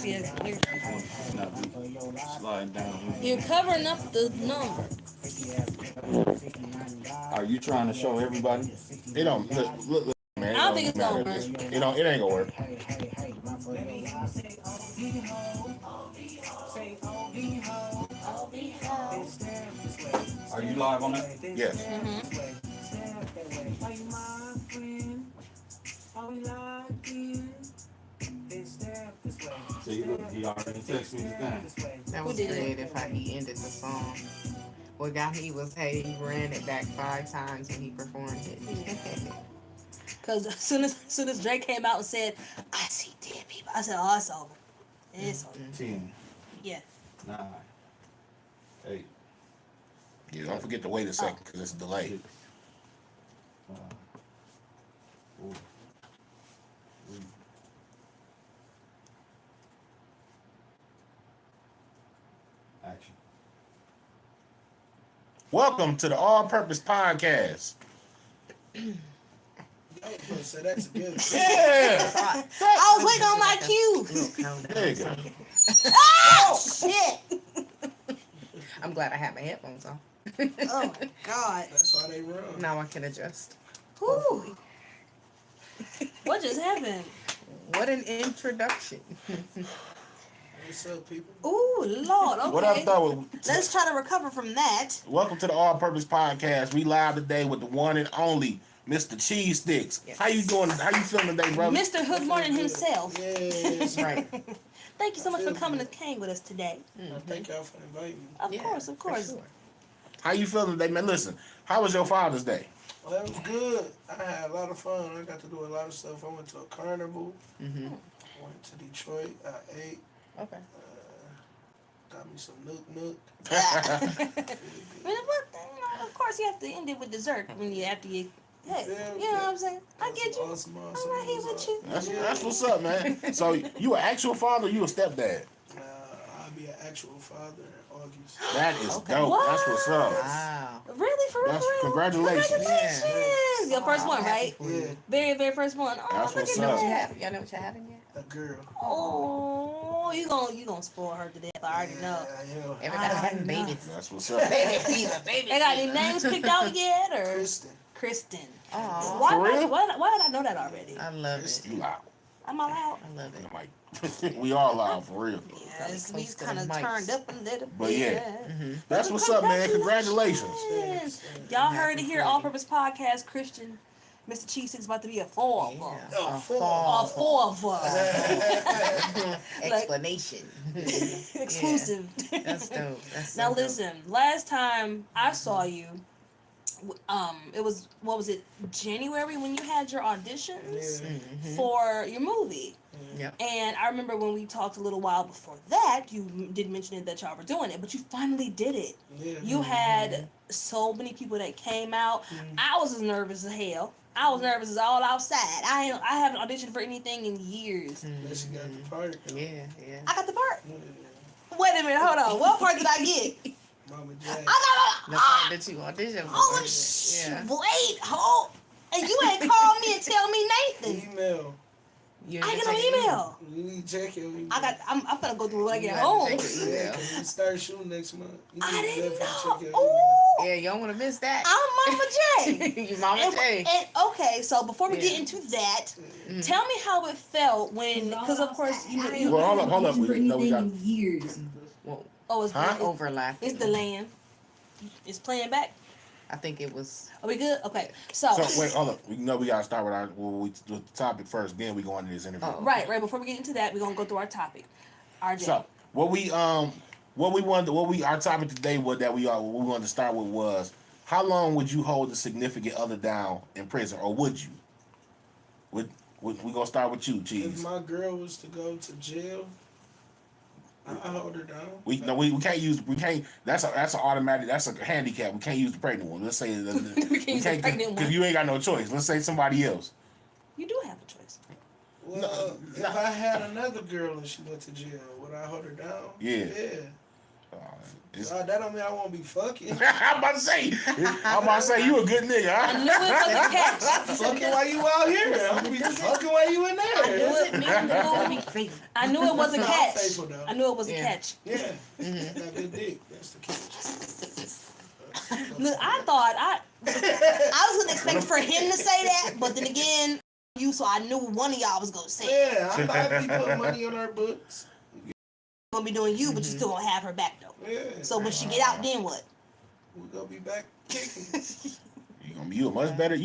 Yeah, Sliding down. you're covering up the number. Are you trying to show everybody? It don't look man. I don't think it's gonna work. It ain't gonna work. Are you live on that? Yes. See, look, he already texted me the thing. That was creative how he ended the song. What got me was hey, he ran it back 5 times when he performed it. Because as soon as Drake came out and said, "I see dead people," I said, "Oh, it's over. It's over." 10, Yeah. 9, 8, Yeah, don't forget to wait a second because it's delayed. 6, 5, 4, 3. Action. Welcome to the All Purpose Podcast. So that's good. Yeah. I was waiting on my cue. There you go. Oh shit! I'm glad I have my headphones on. Oh my god! That's why they run. Now I can adjust. Whew. What just happened? What an introduction. What's up, people? Ooh, Lord. Okay. What I thought was, Let's try to recover from that. welcome to the All Purpose Podcast. We live today with the one and only Mr. Cheese Sticks. Yes. How you doing? How you feeling today, brother? Mr. Hood Morning himself. Yes. Right. Thank you so much for coming to Kane with us today. Thank y'all for inviting me. Of course, of for course. sure. How you feeling today, man? Listen, how was your Father's Day? Well, that was good. I had a lot of fun. I got to do a lot of stuff. I went to a carnival. Mm-hmm. Went to Detroit. I ate. Okay. Got me some nook. Of course, you have to end it with dessert when you after you. Hey, Yeah, you know what I'm saying? I Got get some you. Awesome, I'm right here with you. That's what's up, man. So you an actual father or you a stepdad? I'll be an actual father in August. That is Okay. dope. What? That's what's up. Wow. Really, for real, That's for real? congratulations. Congratulations! Your first one, I'm happy right? for you. Yeah, Very, very first one. Oh, That's look what's at up. What you that. have? Y'all know what you're having yet? a girl. Oh, you gonna spoil her to death. I already know. Yeah. Everybody's having know. babies. That's what's up. Baby fever, baby They got any names picked out yet, or Kristen. Kristen? Aw, Why, For real? why did I know that already? I love it. You loud. I'm allowed. I love it. I'm like, we all loud for real. Yeah, it's close we to the kind of mics. turned up a little But bit. yeah. That's what's up, man. Congratulations. Y'all heard it here, All Purpose Podcast. Christian, Mr. Cheese is about to be a four of them. Yeah. A A fall. four of them. Explanation. Exclusive. That's dope. That's so Now dope. listen, last time I saw you, it was, what was it, January when you had your auditions Yeah. for your movie. Yep. And I remember when we talked a little while before that, you did mention it that y'all were doing it, but you finally did it. Yeah. You had so many people that came out. I was as nervous as hell. I was nervous as all outside. I haven't auditioned for anything in years. Unless you got the part. Yeah. I got the part. Yeah. Wait a minute, hold on. What part did I get? Mama I Jack. got The part that you auditioned for. oh wait, hold. And you ain't called me and tell me Nathan. Email. You I didn't get no take it email. You need to check your email. I'm gonna go through it when I You get gotta home. check it. Yeah, Yeah. 'cause we start shooting next month. You I need to didn't definitely know. check your Ooh. email. Yeah, you don't want to miss that. I'm Mama J. You Mama And, J. and okay, so before we Yeah. get into that, tell me how it felt when, because of course you. Well, hold up. No, we got. Well, Oh, it's Huh? overlap. it's the land. It's playing back. I think it was. Are we good? Okay, so So wait, hold up. We know we gotta start with the topic first. Then we go into this interview. Oh. right. Before we get into that, we're gonna go through our topic. RJ. So our topic today was that we wanted to start with was how long would you hold a significant other down in prison, or would you? We gonna start with you, If Cheese. my girl was to go to jail, I hold her down. We can't use that's an automatic, that's a handicap. We can't use the pregnant one. Let's say We can't use the pregnant one. because you ain't got no choice. Let's say somebody else. You do have a choice. Well, if I had another girl and she went to jail, would I hold her down? Yeah. Yeah. That don't mean I won't be fucking. I'm about to say you a good nigga. I Huh? knew it was a catch. Fucking while you out here. I'm gonna be fucking while you in there. I knew it was a I'm catch. faithful, though. I knew it was a Yeah. catch. Yeah. Got good dick. That's the catch. Look, I thought I was gonna expect for him to say that, but then again, so I knew one of y'all was gonna say it. Yeah, I thought we put money on our books. Gonna be doing you, but you still gonna have her back though. Yeah. So when she get out, then what? We're gonna be back kicking. You a much better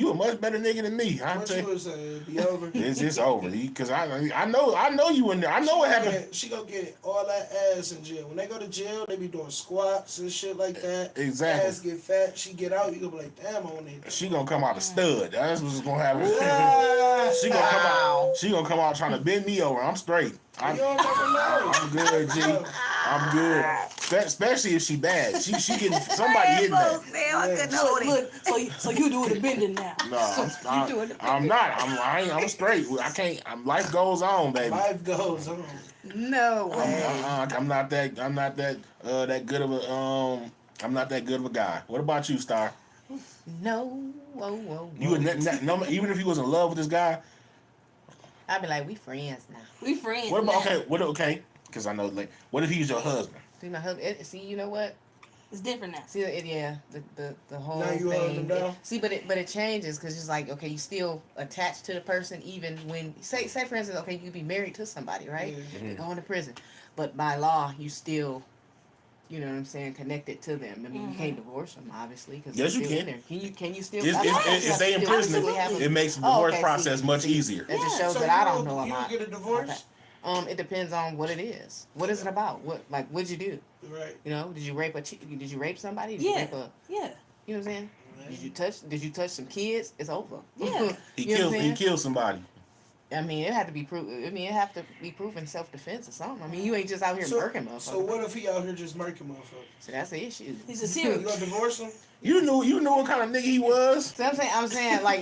nigga than me. I What tell you you, would say? It'd be over. it's over. Cause I know you in there. I know what happened. She gonna get all that ass in jail. When they go to jail, they be doing squats and shit like that. Exactly. Ass get fat. She get out. You gonna be like, damn, I wanna hit that. She gonna come out a stud. That's what's gonna happen. Ah, She gonna come out. She gonna come out trying to bend me over. I'm straight. You don't never know. I'm good, G. I'm good. Especially if she bad. She getting somebody hitting that. So you doing the bending now? No, doing the I'm not. I'm straight. I can't. Life goes on, baby. Life goes on. No way. I'm not that good of a I'm not that good of a guy. What about you, Star? No. Whoa. You would no, even if you was in love with this guy. I'd be like, we friends now. We friends. What about now. okay? Because I know like, what if he's your husband? See my husband. See, you know what? It's different now. See, the whole Now you thing. holding them down? See, but it changes because it's like, okay, you still attached to the person even when say for instance, okay, you could be married to somebody, right? Yeah. They go into prison, but by law, you still, you know what I'm saying, connected to them. I mean, you can't divorce them, obviously, because Yes, you still can. In there. Can you still? If they in prison, it makes the divorce process much easier. That just Yeah. shows So that I don't know you about. get a divorce? Okay. It depends on what it is. What is it about? What'd you do? Right. You know, did you rape Did you rape somebody? Did you Yeah. rape a? Yeah. You know what I'm saying? Right. Did you touch some kids? It's over. Yeah. He You know what I'm saying? killed somebody. I mean, it had to be it have to be proven self-defense or something. I mean, you ain't just out here murking motherfuckers. So what if he out here just murking motherfuckers? So that's the issue. He's a You serial. gonna divorce him? You knew what kind of nigga he was. So I'm saying, like,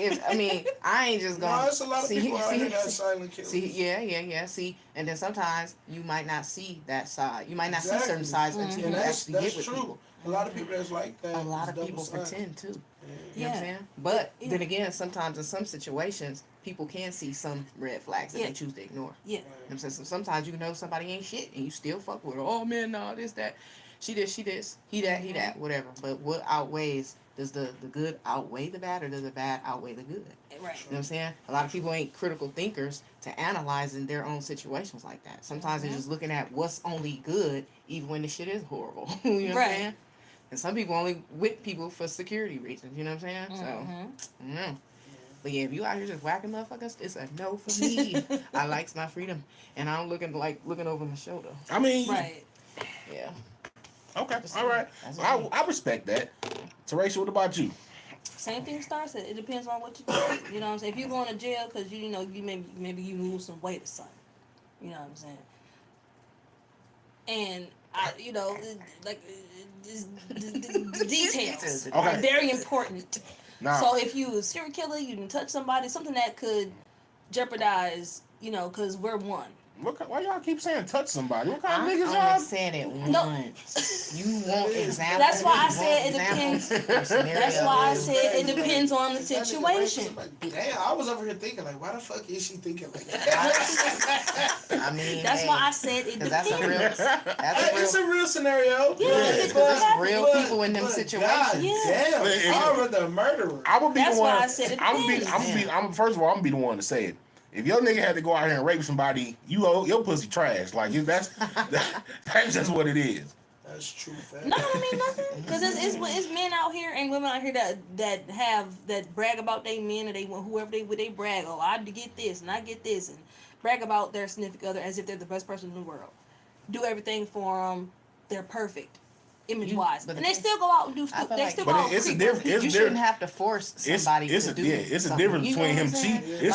I ain't just No, gonna. it's a lot of people out here that silent killers. See, yeah. See, and then sometimes you might not see that side. You might not see Exactly. certain sides until And you that's actually get with true. people. A lot of people that's like that. A lot is of people double-sided. pretend too. Yeah. You know what I'm saying? But then again, sometimes in some situations, people can see some red flags that they choose to ignore. Yeah. You know what I'm saying? So sometimes you know somebody ain't shit and you still fuck with her. Oh man, no, this, that. She this, he that, whatever. But what outweighs, does the good outweigh the bad, or does the bad outweigh the good? Right. You know what I'm saying? A lot of people ain't critical thinkers to analyzing their own situations like that. Sometimes they're just looking at what's only good, even when the shit is horrible. You know what I'm saying? And some people only with people for security reasons. You know what I'm saying? So, But yeah, if you out here just whacking motherfuckers, it's a no for me. I likes my freedom, and I don't looking over my shoulder. I mean, Right. Yeah. okay, all right. I respect that. Teresa, what about you? Same thing Star said. It depends on what you do. You know what I'm saying? If you're going to jail because you maybe you lose some weight or something. You know what I'm saying? And the details are very important. Now, So if you a serial killer, you can touch somebody, something that could jeopardize, because we're one. why y'all keep saying touch somebody? What kind of I niggas only y'all? said it No. once. You want examples? That's why I You said want it depends. examples? That's why I said it depends on the Is that nigga situation. raping? Damn, I was over here thinking like, why the fuck is she thinking like that? I mean, That's why I said it 'cause that's a real. depends. It's a real scenario. Yeah, Because but- there's real but- people in them but situations. God Yeah. damn, I'm rather a murderer. I would be That's the one. why I said it depends. First of all, I'm gonna be the one to say it. If your nigga had to go out here and rape somebody, your pussy trash. Like that's just what it is. That's true. No, I mean nothing. Because it's men out here and women out here that brag about they men and they whoever they brag. Oh, I get this and I get this and brag about their significant other as if they're the best person in the world. Do everything for them. They're perfect, image wise, but and they still go out and do I stuff. feel They like- still But go out. it's a creep. difference. It's You different. shouldn't have to force somebody to do it's a something. difference You know between what him I'm saying? cheating.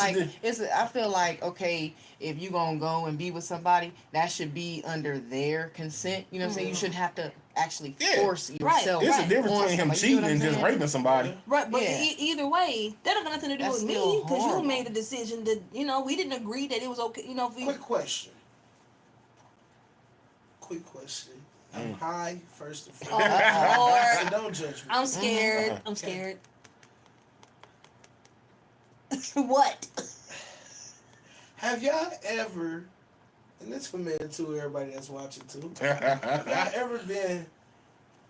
Like I feel like, okay, if you gonna go and be with somebody, that should be under their consent. You know what I'm saying? You shouldn't have to actually force yourself. It's a Right. difference on between him somebody, you know cheating what I'm and just saying? raping somebody. Right, but Yeah. either way, that don't got nothing to do That's with me still because you horrible. made the decision that we didn't agree that it was okay. If we Quick question. I'm high, first and Oh, foremost. Lord. So don't judge me. I'm scared. I'm scared. What? Have y'all ever, and this for men too, everybody that's watching too, have y'all ever been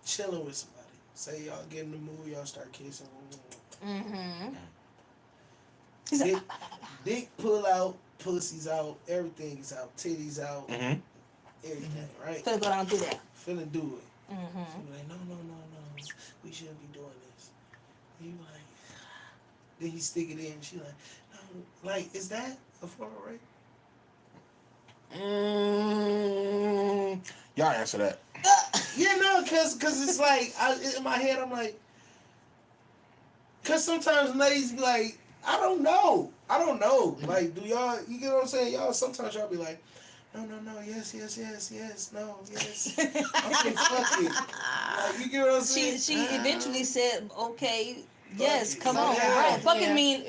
chilling with somebody? Say y'all get in the mood, y'all start kissing. Mm-hmm. Dick, dick pull out, pussies out, everything's out, titties out, Mhm. everything, right? Finna go down and do that. Finna do it. Mm-hmm. She be like, no, we shouldn't be doing this. And you like, then he stick it in. She like, no, like, is that a form of rape? Y'all answer that. Yeah, no, cause it's like in my head I'm like, cause sometimes ladies be like, I don't know. Like, do y'all? You get what I'm saying? Y'all sometimes y'all be like, no, yes, no, yes. Okay, fuck it. Like, you get what I'm saying? She eventually said, "Okay, yes, it. come So, on, yeah. right? Fuck Yeah. it mean,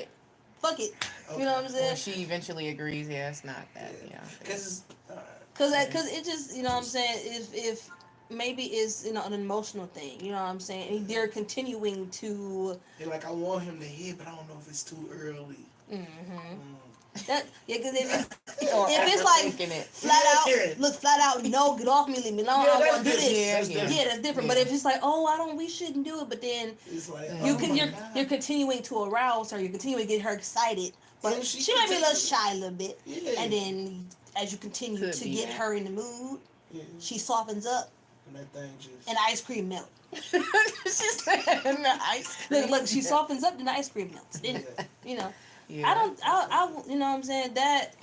fuck it." Okay. You know what I'm When saying? she eventually agrees, yeah, it's not that. Yeah. Cause Cause it just, you know what I'm saying, if maybe it's, you know, an emotional thing, you know what I'm saying, and they're continuing to they're like, I want him to hit, but I don't know if it's too early. that, yeah, cause Or if it's like overthinking it. flat Yeah. out, look flat out, no, get off me, leave me alone, Yeah, I that's want to do different. this. That's Yeah, different. Yeah, that's different. But Yeah. if it's like, oh, we shouldn't do it, but then It's like, you oh can, my you're God. continuing to arouse her, you're continuing to get her excited, but And she might be a little continue- shy a little bit, Yeah. and then as you continue Could to be get that. her in the mood, Yeah. she softens up, And that thing just. and ice cream melts. She's in the ice cream. Look, she softens up, then the ice cream melts. Then, Yeah. you know, Yeah. you know what I'm saying, that,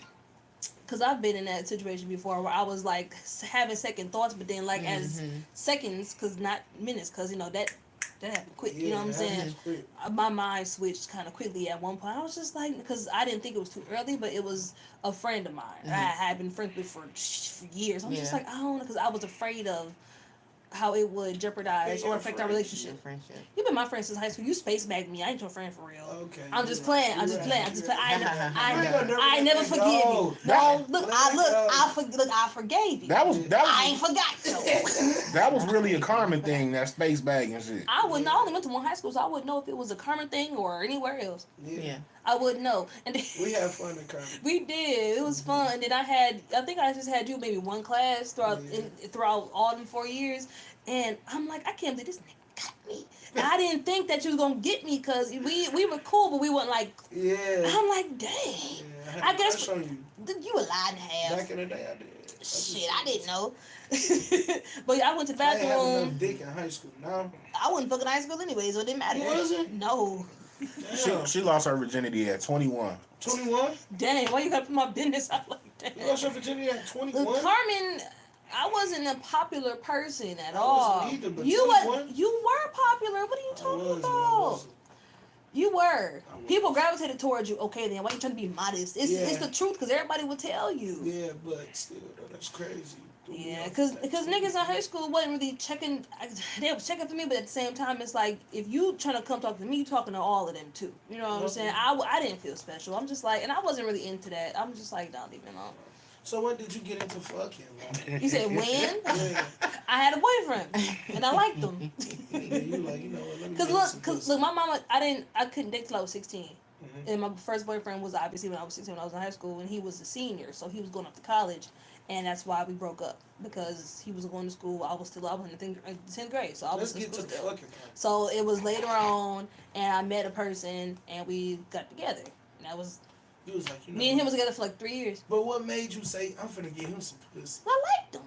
because I've been in that situation before where I was like having second thoughts, but then like as seconds, because not minutes, because you know that happened quick. You know what I'm that saying? is quick. My mind switched kind of quickly at one point. I was just like, because I didn't think it was too early, but it was a friend of mine. I had been friends with for years. I'm just Yeah. like, I don't know, because I was afraid of how it would jeopardize or affect our Your relationship. friendship. You've been my friend since high school. You space bagged me. I ain't your friend for real. Okay. I'm just playing. I'm just playing. I Never forgive you. No, look, I forgave you. That was I ain't forgot. So. that was really a common thing, that space bag and shit. I wouldn't. I only went to one high school, so I wouldn't know if it was a common thing or anywhere else. Yeah. I wouldn't know. And then, We had fun in Kermit. we did. It was fun. And then I think I just had you maybe one class throughout all them 4 years. And I'm like, I can't believe this nigga got me. And I didn't think that you was gonna get me because we were cool, but we weren't like. Yeah. I'm like, dang. Yeah, I guess on you. you a lie and a half. Back in the day, I did. Shit, I didn't know. But I went to the I didn't have bathroom. enough dick in high school. No. I wasn't fucking high school anyway, so it didn't matter. You wasn't? No. She lost her virginity at 21. 21? Dang, why you gotta put my business out like that? You lost your virginity at 21? Look, Carmen, I wasn't a popular person at I all. wasn't either, but you 21? you were popular. What are you I talking was, but I about? wasn't. You were. I was. People gravitated towards you. Okay, then why you trying to be modest? It's Yeah. the truth, because everybody will tell you. Yeah, but still, though, that's crazy. Yeah, because niggas in high school wasn't really checking. They was checking for me, but at the same time, it's like if you trying to come talk to me, you talking to all of them too. You know what I'm saying? I didn't feel special. I'm just like, and I wasn't really into that. I'm just like, don't leave me alone. So when did you get into fucking? Like? You said when? Yeah. I had a boyfriend, and I liked him. Yeah, you like, you know what, let me Cause get look, some cause pussy. look, my mama, I couldn't date till I was 16. And my first boyfriend was obviously when I was 16, when I was in high school, and he was a senior, so he was going off to college, and that's why we broke up, because he was going to school. I was in the 10th grade, so I was Let's in get to school the still. fucking part. So it was later on, and I met a person, and we got together. And that was You was like, you know me and him what? was together for like 3 years. But what made you say, I'm finna get him some pussy? I liked him.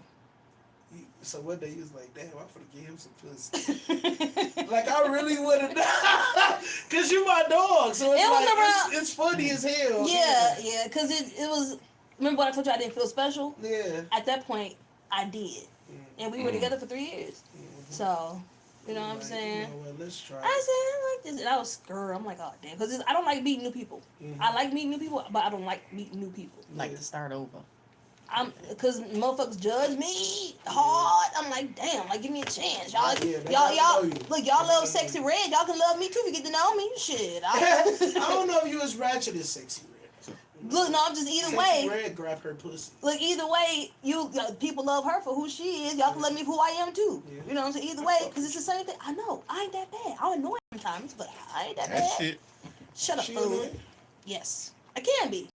So one day you was like, damn, I'm finna get him some pussy. Like, I really would have done. Because you my dog. So it's It was like, around- it's funny as hell. yeah, because it was. Remember what I told you I didn't feel special? Yeah. At that point, I did. And we were together for 3 years. So, you know what I'm Like, saying? You know what, let's try I it. said, I like this. And I was scared. I'm like, oh, damn. Because I don't like meeting new people. I like meeting new people, but I don't like meeting new people. Like to start over. Because motherfuckers judge me hard. I'm like, damn, like, give me a chance. Y'all, Yeah, they y'all, don't y'all, know you. look, y'all love Sexy Red. Y'all can love me too if you get to know me. Shit. I don't know if you as ratchet as Sexy Red. Look, no, I'm just either Sexy way. Red grab her pussy. Look, either way, people love her for who she is. Y'all can love me for who I am too. Yeah. You know what I'm saying? Either way, because it's the same thing. I know I ain't that bad. I annoy sometimes, but I ain't that That bad. shit. Shut up, She fool. annoying? Yes, I can be.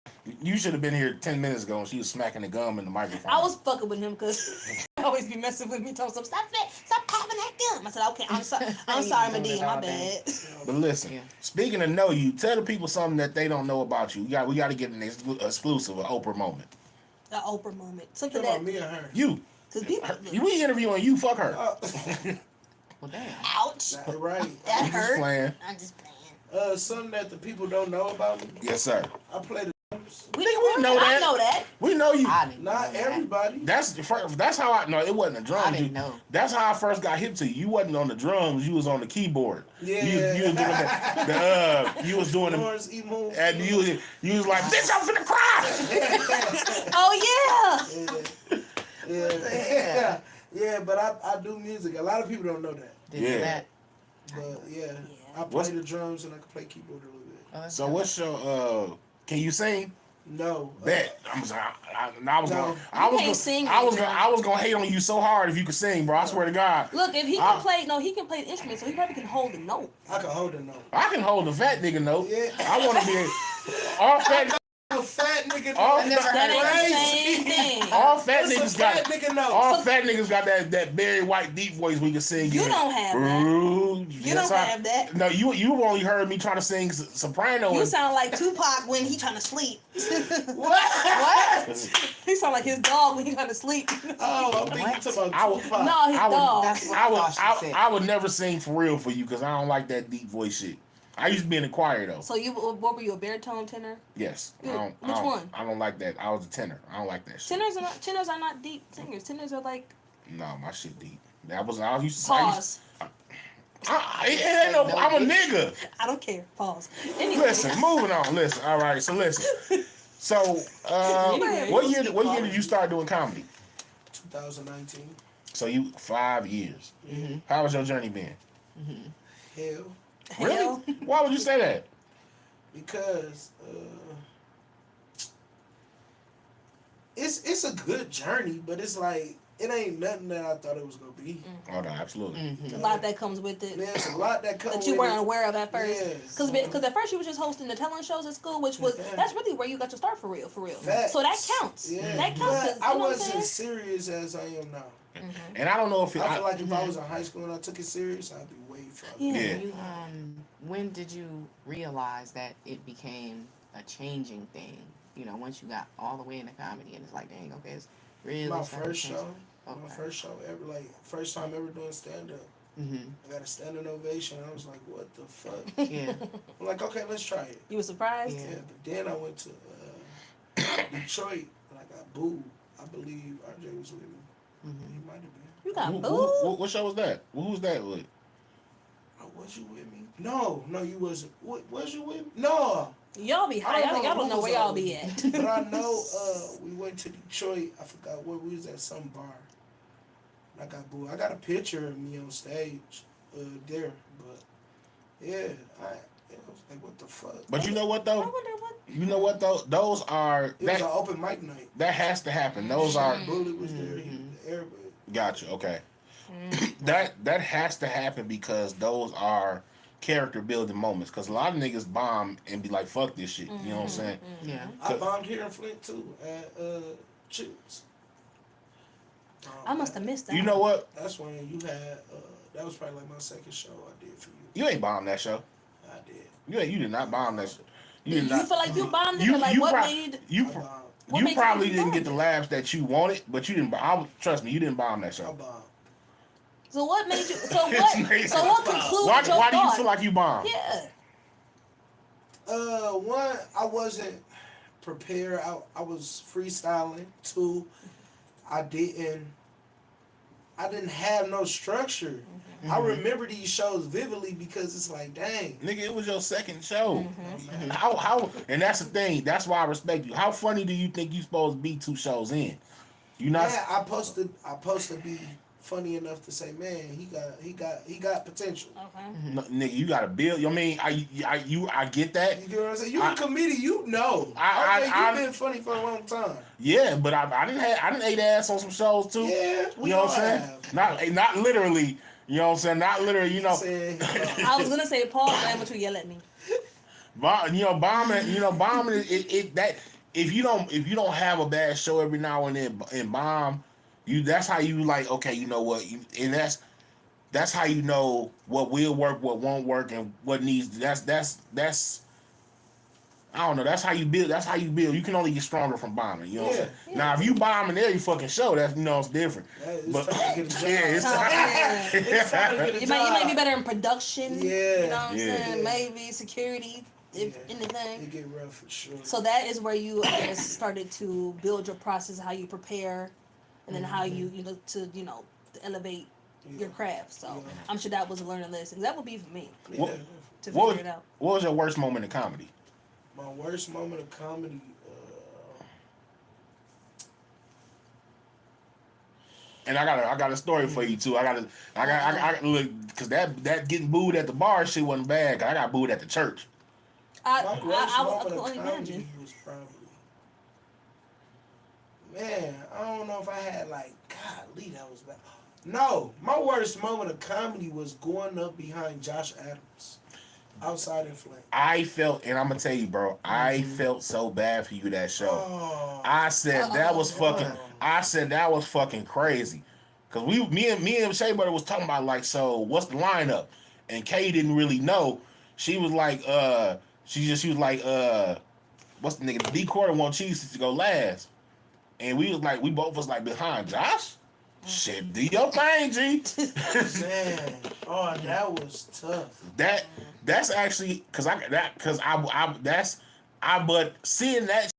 You should have been here 10 minutes ago and she was smacking the gum in the microphone. I was fucking with him because he always be messing with me. Telling him, stop popping that gum. I said, okay, I'm sorry. I'm sorry, doing it Medina. all My day. bad. But listen, Yeah. speaking of know you, tell the people something that they don't know about you. We got to get an exclusive, an Oprah moment. The Oprah moment. Something Talking about that me and her. You. because people. We interviewing you, fuck her. Well, damn. Ouch. Right. That I'm just hurt. playing. I'm just playing. Something that the people don't know about me. Yes, sir. I play the drums. We know that. I know that. We know you. I didn't Not know that. everybody. That's how I. No, it wasn't the drums. I didn't know. That's how I first got hip to you. You wasn't on the drums. You was on the keyboard. Yeah. You was doing you was doing the. Lawrence E. Moon. And you was like, bitch, I'm finna cry. Oh yeah. Yeah. Yeah, but I do music. A lot of people don't know that. Did Yeah. that. But yeah, Yeah. I play the drums and I can play keyboard a little bit. Oh, that's So dope. what's your can you sing? No. Bet. I'm sorry. I was No. going. You I was can't gonna, sing, I was bro. gonna. I was gonna hate on you so hard if you could sing, bro. I swear to God. Look, if he I- can play, no, he can play the instrument, so he probably can hold the note. I can hold a note. I can hold the fat nigga note. Yeah. I want to be all fat. A fat nigga. All note. never That ain't the Crazy. same thing. All fat It's a niggas got. fat nigga note. All fat niggas got that Barry White deep voice we can sing. You in. don't have that. Ooh, You don't have that. No, you only heard me trying to sing soprano. You and- sound like Tupac when he trying to sleep. What? What? He sound like his dog when he trying to sleep. Oh, I'm thinking about I would- Tupac. No, his I would- dog. That's what I I would, thought she said. I would never sing for real for you because I don't like that deep voice shit. I used to be in the choir though. So what were you, a baritone tenor? Yes. Good. I Which don't, one? I don't like that. I was a tenor. I don't like that shit. Tenors are not deep singers. Tenors are like No, my shit deep. I used to pause. it ain't no, I'm a nigga. I don't care. Pause. Anyway. Listen, moving on. Listen, all right. So listen. So, Anyway, what let's year? keep What year going. did you start doing comedy? 2019. So you 5 years. Mm-hmm. How was your journey been? Hell. Really? Hell. Why would you say that? Because it's a good journey, but it's like it ain't nothing that I thought it was gonna be. Oh no, absolutely. A lot that comes with it. There's a lot that comes That you with weren't it. aware of at first, Yes. because at first you was just hosting the talent shows at school, which was Facts. that's really where you got your start for real. Facts. So that counts. Yeah, That counts. but 'Cause, you I know what I'm wasn't saying? serious as I am now. And I don't know if I feel like if I was in high school and I took it serious, I'd be way further. Yeah. Yeah. You, When did you realize that it became a changing thing? You know, once you got all the way into comedy and it's like, dang, okay, it's really My starting first to change. show, my Okay. first show ever, like first time ever doing stand up. Mm-hmm. I got a standing ovation. I was like, what the fuck? Yeah. I'm like, okay, let's try it. you were surprised? Yeah. Yeah, but then I went to Detroit and I got booed. I believe RJ was with me. Mm-hmm. He might have been. You got booed. what show was that? Who was that with? Oh, was you with me? No, you wasn't. What, was you with me? No. Y'all be high. Y'all don't know where y'all be at. But I know we went to Detroit. I forgot where we was at, some bar. And I got booed. I got a picture of me on stage there. But yeah, I was like, what the fuck? But you know what I though? wonder what. You know what though? Those are It was an that open mic night. that has to happen. Those are Bullet was there. He was there, but gotcha. Okay. that has to happen because those are character building moments. Because a lot of niggas bomb and be like, "Fuck this shit." You know what I'm saying? Yeah. I bombed here in Flint too at Chips. I must have missed that. You know what? That's when you had. That was probably like my second show I did for you. You ain't bombed that show. I did. You did not bomb that show. You You did not. feel like you bombed it? You or like you, what prob- made? you, I pro- bombed. What you made probably you didn't bomb get the it? laughs that you wanted, but you didn't. Trust me, you didn't bomb that I show. bombed. So what made you? So It's what? amazing. So what concluded Why your do you thought? feel like you bombed? Yeah. One, I wasn't prepared. I was freestyling. Two, I didn't have no structure. I remember these shows vividly because it's like, dang. Nigga, it was your second show. How and that's the thing. That's why I respect you. How funny do you think you supposed to be 2 shows in? You not Yeah, I supposed to be funny enough to say, man, he got potential. Okay. No, nigga, you gotta build. I mean, I get that. You get what I'm saying? You a comedian, you know. You've been funny for a long time. Yeah, but I didn't ate ass on some shows too. Yeah, we you know all what I'm saying? Not literally. You know what I'm saying? Not literally. You know. I was gonna say Paul, but I'm gonna yell at me. Bombing it that if you don't have a bad show every now and then and bomb, that's how you like, okay, you know what, and that's how you know what will work, what won't work, and what needs. That's I don't know. That's how you build. That's how you build. You can only get stronger from bombing. You know what I'm saying? Yeah. Now, if you bombing every fucking show, that's it's different. It's time to get a job. It's It's time to get a You job. might be better in production. Yeah. You know what I'm Yeah. saying? Maybe security, if anything. It get rough for sure. So that is where you, I guess, started to build your process, how you prepare, and then how you to elevate your craft. So Yeah. I'm sure that was a learning lesson. That would be for me Yeah. to What figure it out. was your worst moment in comedy? My worst moment of comedy. And I got a story for you too. I got look, because that getting booed at the bar shit wasn't bad. 'Cause I got booed at the church. I My worst can moment only of imagine. comedy was probably, man, I don't know if I had like, golly, that was bad. No, my worst moment of comedy was going up behind Josh Adams outside in Flint. I felt, and I'm gonna tell you, bro, I felt so bad for you that show. Oh, I said that was fucking. I said that was fucking crazy. Cause me and Shea Butter was talking about like, so what's the lineup? And Kay didn't really know. She was like, she was like, what's the nigga? D Quarter want Cheese to go last, and we was like, we both was like behind Josh. Shit, do your thing, G. man. Oh, that was tough. That's actually but seeing that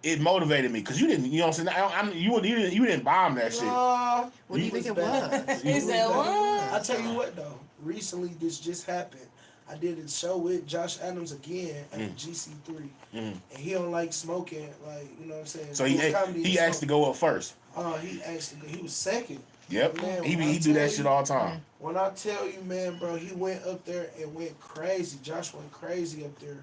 it motivated me because you didn't, you know what I'm saying? You didn't bomb that shit. Uh, What do you think it bad. was? He said, "What?" I tell you what though, recently this just happened. I did a show with Josh Adams again at the GC3, and he don't like smoking, like, you know what I'm saying. So Doing comedy he and asked to smoking. go up first. He asked to go. He was second. Yep, Man, he when I do that tell shit you- all the time. When I tell you, man, bro, he went up there and went crazy. Josh went crazy up there,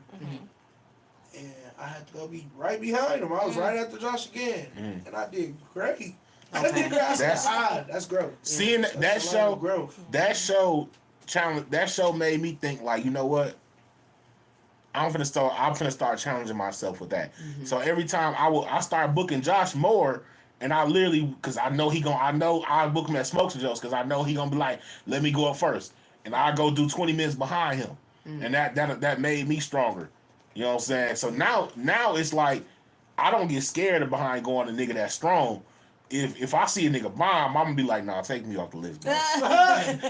and I had to go be right behind him. I was right after Josh again, and I did great. I did great. I said, that's growth. Seeing That's that a lot of show, growth. that show made me think like, you know what? I'm finna start challenging myself with that. So every time I start booking Josh more, and I literally, because I know I book him at Smokes and Jokes because I know he gonna be like, let me go up first, and I go do 20 minutes behind him, and that made me stronger. You know what I'm saying? So now it's like I don't get scared of behind going a nigga that's strong. If I see a nigga bomb, I'm gonna be like, nah, take me off the list, bro.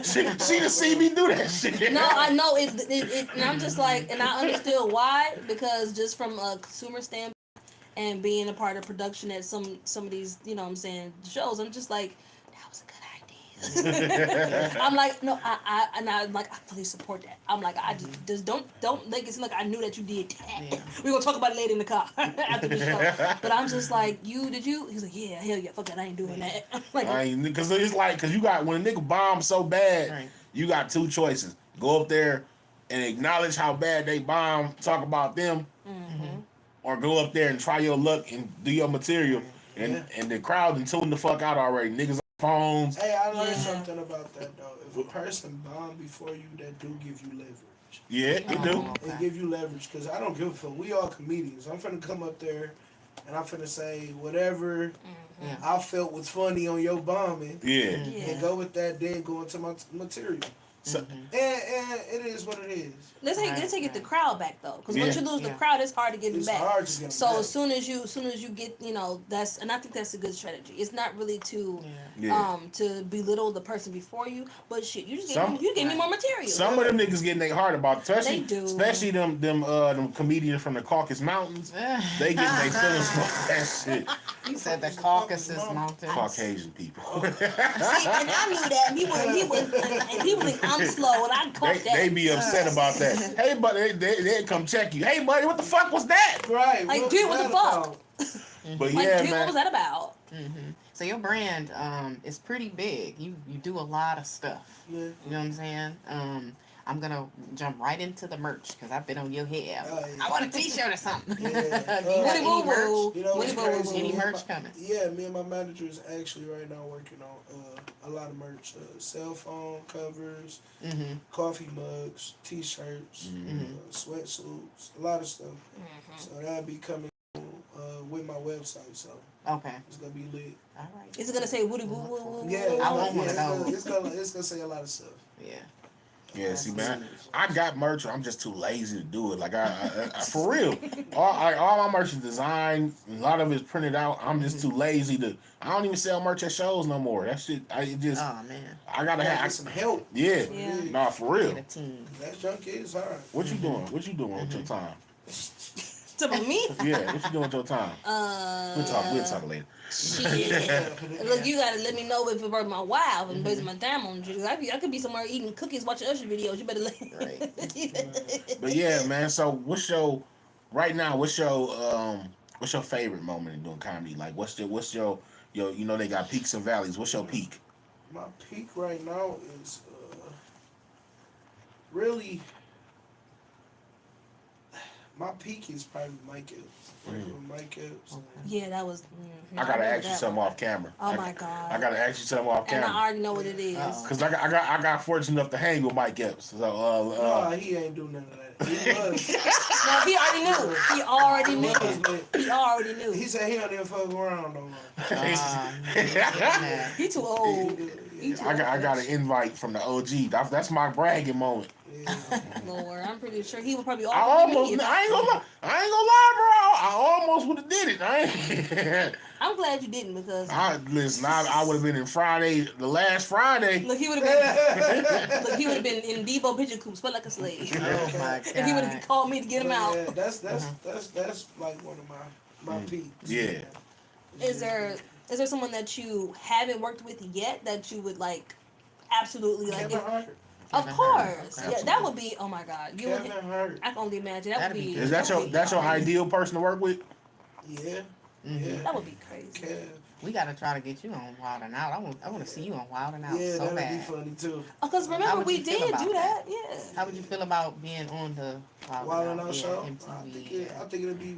she done see me do that shit. No, I know it, and I'm just like, and I understood why, because just from a consumer standpoint and being a part of production at some of these, you know what I'm saying, shows, I'm just like, that was a good idea. I'm like, no, I'm like, I fully support that. I'm like, I just don't make it seem like I knew that you did that. Yeah. We're gonna talk about it later in the car after the show. But I'm just like, did you? He's like, yeah, hell yeah, fuck it, I ain't doing that. I'm like, Because it's like, because you got, when a nigga bombs so bad, Right. you got two choices. Go up there and acknowledge how bad they bomb, talk about them, or go up there and try your luck and do your material. And the crowd and tune the fuck out already. Niggas on phones. Hey, I learned Yeah. something about that though. If a person bomb before you, that do give you leverage. Yeah, it do. They give you leverage because I don't give a fuck. We all comedians. I'm finna come up there and I'm finna say whatever Yeah. I felt was funny on your bombing Yeah. and go with that, then go into my material. So, And it is what it is. let's say get the crowd back though, because once Yeah. you lose the Yeah. crowd, it's hard to get it It's back. hard to get 'em So back. as soon as you get, that's, and I think that's a good strategy. It's not really to yeah. to belittle the person before you, but shit, you just Some- gave me more material. Some of them niggas getting their heart about, They do. especially them comedians from the Caucasus Mountains. They get their feelings about that shit. He said the Caucasus Mountains. Caucasian people. See, and I knew that. And he was like, I'm slow, and I caught that. They be upset about that. Hey, buddy, they come check you. Hey, buddy, what the fuck was that? Right. Like, what's dude, what the that fuck? about? But Like, yeah, dude, what man. was that about? So your brand is pretty big. You do a lot of stuff. Yeah. You know what I'm saying? I'm gonna jump right into the merch because I've been on your head. Oh, yeah. I want a T-shirt or something. Yeah. Do you have Woody any Woo merch? Woo. You know Woody what's Woo Woo crazy? Woo. Any Me and merch my- coming? Yeah, me and my manager is actually right now working on a lot of merch. Cell phone covers, coffee mugs, T-shirts, sweatsuits, a lot of stuff. So that'll be coming with my website. So Okay. it's gonna be lit. All right. Is it gonna say Woody Woo Woo Woo? Yeah, I want one of it's gonna say a lot of stuff. Yeah. Yeah, see, man, I got merch. I'm just too lazy to do it. Like, I for real, all my merch is designed. A lot of it's printed out. I'm just too lazy to. I don't even sell merch at shows no more. That shit, Oh man. I gotta Get have some help. Yeah, That's what it is. nah, for real. Get a team. That junk is hard. What you doing? What you doing with your time? To me? Yeah, what you doing with your time? We'll talk later. Shit. Look, you gotta let me know if it's worth my while and wasting my time on you. I could be somewhere eating cookies, watching Usher videos. You better let But yeah, man. So what's your favorite moment in doing comedy? Like, what's your you know they got peaks and valleys. What's your peak? My peak right now is really. My peak is probably Mike Epps. Mike Epps. Yeah, that was. I gotta ask you something off camera. Oh my god. I gotta ask you something off And camera. I already know what it is. Cause I got fortunate enough to hang with Mike Epps. So No, he ain't do none of that. He was. No, he already knew. He already knew. but He already knew. he said he don't even fuck around no more. He too old. He too I old. got an invite from the OG. That's my bragging moment. Yeah. Lord, I'm pretty sure he would probably I already ain't gonna lie. I ain't gonna lie, bro. I almost would have did it. I'm glad you didn't because Listen, I would have been in the last Friday. look, he would have been in Debo pigeon coop, sweat like a slave. Oh my god. And he would have called me to get him out. Yeah, that's like one of my peaks. Yeah. Is there someone that you haven't worked with yet that you would like absolutely like? Kevin Hart. Of course, Okay. yeah, that would be. Oh my God, you would. Kevin Hart. I can only imagine that That'd would be be. Is that your ideal person to work with? Yeah. Yeah. That would be crazy. Kev. We gotta try to get you on Wild and Out. I want to see you on Wild and Out Yeah, so that'd be bad. funny too. Because How remember would we you feel did about do that? that. Yeah. How would you feel about being on the Wild and Out yeah, show. MTV? I think it'd be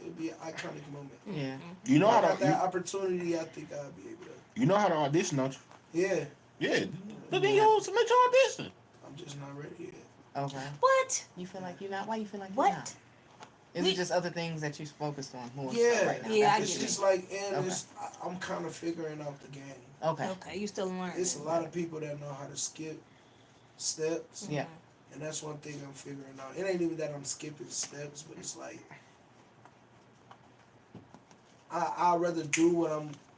it'd be an iconic moment. Yeah. You know I how got to that opportunity. I think I'd be able to. you know how to audition, don't you? Yeah. Yeah. But then you submit your audition. I'm just not ready yet. Okay. What? You feel like you're not? Why you feel like you're What? not? Is it just other things that you're focused on more so Yeah. right now? Yeah, I It's get it. just like, and Okay. I'm kind of figuring out the game. Okay. Okay, you still learning. It's a lot of people that know how to skip steps. Yeah. And that's one thing I'm figuring out. It ain't even that I'm skipping steps, but it's like I'd rather do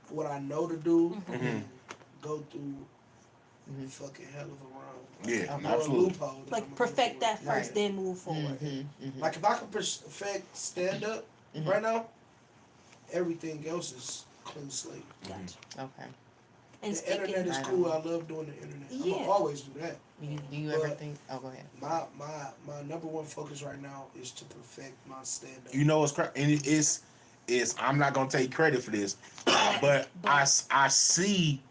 what I know to do than go through fucking hell of a round. Yeah, I know a absolutely. loophole that I'm like gonna perfect go that through. first, Right. then move forward. Like if I can perfect stand up right now, everything else is clean slate. Gotcha. Okay. And The internet is Right cool. on. I love doing the internet. I'm Yeah. gonna always do that. Do you ever But- think? Oh, go ahead. My number one focus right now is to perfect my stand up. You know what's crazy? And it's I'm not gonna take credit for this, but I see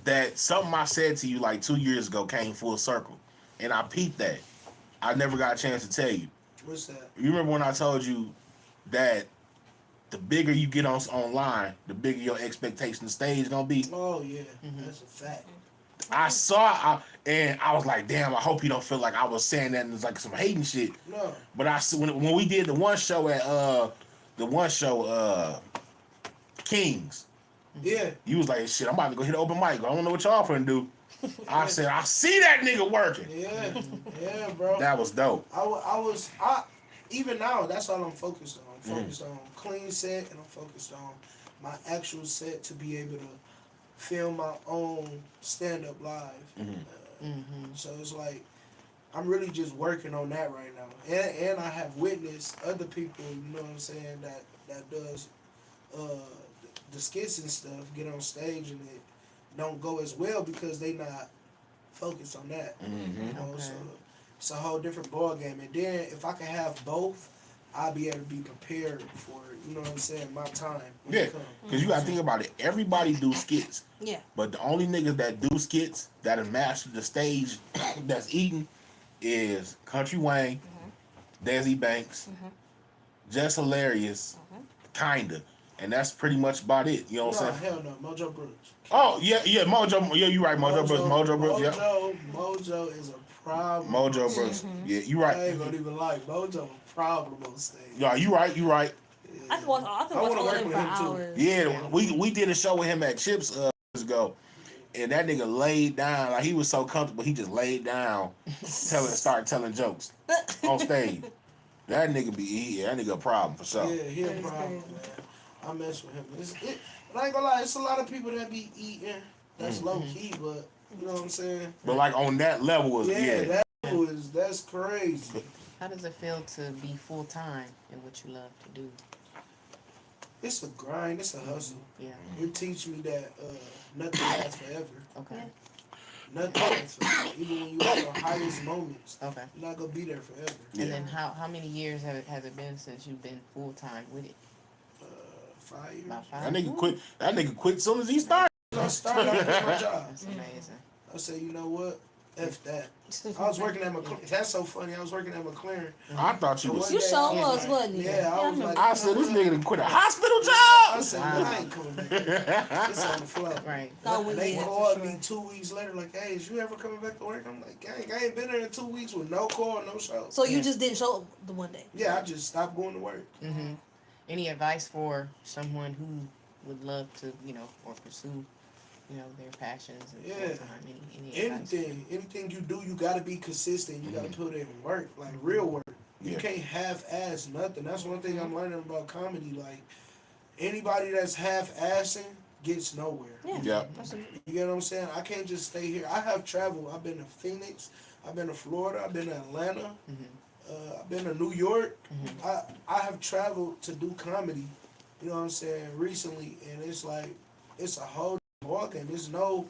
that something I said to you like 2 years ago came full circle, and I peeped that. I never got a chance to tell you. What's that? You remember when I told you that the bigger you get online, the bigger your expectation of stage gonna be? Oh yeah, that's a fact. And I was like, damn, I hope you don't feel like I was saying that and it's like some hating shit. No, But when we did the one show at Kings, yeah, you was like, shit, I'm about to go hit an open mic. I don't know what y'all finna do. I said, I see that nigga working. yeah, yeah, bro. That was dope. Even now, that's all I'm focused on. I'm focused on clean set, and I'm focused on my actual set to be able to film my own stand up live. So it's like I'm really just working on that right now, and I have witnessed other people, you know what I'm saying, that does the skits and stuff, get on stage and it don't go as well because they not focused on that. You know, Okay. so it's a whole different ball game. And then if I can have both, I'll be able to be prepared for, you know what I'm saying, my time when Yeah, it comes. because you gotta think about it. Everybody do skits, Yeah. but the only niggas that do skits that have mastered the stage that's eating is Country Wayne, Desi Banks, Just Hilarious, kinda, and that's pretty much about it. You know what No, I'm saying? hell no, Mojo Brooks. Oh yeah, Mojo. Yeah, you right, Mojo Brooks. Mojo Brooks. Yeah, Mojo is a problem. Mojo Brooks. Yeah, you right. I ain't gonna even like Mojo a problem on stage. Yeah, you right. You right. I can watch I all wanna of work them with for him, too. hours. Yeah, we did a show with him at Chips years ago, and that nigga laid down like he was so comfortable. He just laid down, started telling jokes on stage. That nigga that nigga a problem for sure. Yeah, he a problem, man. I mess with him. But I ain't gonna lie, it's a lot of people that be eating that's low key, but you know what I'm saying? But like on that level is Yeah, that's crazy. How does it feel to be full time in what you love to do? It's a grind, it's a hustle. Yeah. It teach me that nothing lasts forever. Okay. Nothing lasts forever. Even when you at your highest moments, Okay. you're not gonna be there forever. Yeah. And then how many years has it been since you've been full time with it? 5 years. About That 5. nigga quit. That nigga quit as soon as he started. I started out with my job. That's amazing. I said, you know what? F that. I was working at McLaren. That's so funny. I was working at McLaren. I thought you was. You sure was, wasn't you? Yeah, I was like, I said this nigga done quit a hospital I job. said, man, I ain't coming back. It's on the floor. Right. No, And they yeah, called for me sure. 2 weeks later, like, hey, is you ever coming back to work? I'm like, gang, I ain't been there in 2 weeks with no call, no show. So you just didn't show up the one day. Yeah, I just stopped going to work. Mm-hmm. Any advice for someone who would love to, or pursue, their passions and Yeah. full time? Any advice? Anything you do, you gotta be consistent. You gotta put in work, like real work. You Yeah. can't half-ass nothing. That's one thing I'm learning about comedy. Like, anybody that's half-assing gets nowhere. Yeah. Yeah. Absolutely. You get what I'm saying? I can't just stay here. I have traveled. I've been to Phoenix. I've been to Florida. I've been to Atlanta. I've been to New York. I have traveled to do comedy, you know what I'm saying, recently. And it's like, it's a whole ballgame. There's no,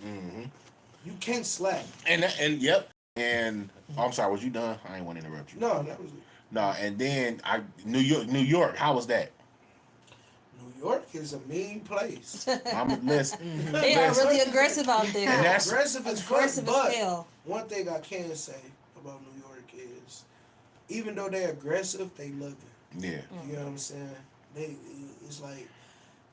you can't slack. And yep. And I'm sorry. Was you done? I ain't want to interrupt you. No, that was it. No. And then New York. How was that? New York is a mean place. Listen. They are really aggressive out there. And that's- Aggressive as fuck, Aggressive but as hell. one thing I can say about New York is, even though they're aggressive, they love it. Yeah. You know what I'm saying? It's like,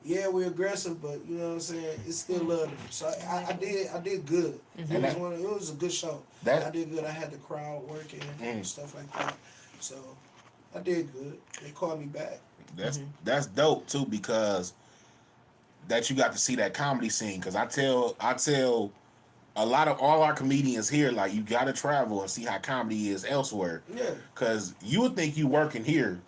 yeah, we're aggressive, but you know what I'm saying? It's still love them. So I did good. And It was a good show. That- I did good. I had the crowd working and stuff like that. So I did good. They called me back. That's dope too, because that you got to see that comedy scene. Because I tell a lot of all our comedians here, like, you got to travel and see how comedy is elsewhere. Yeah. Because you would think you working here,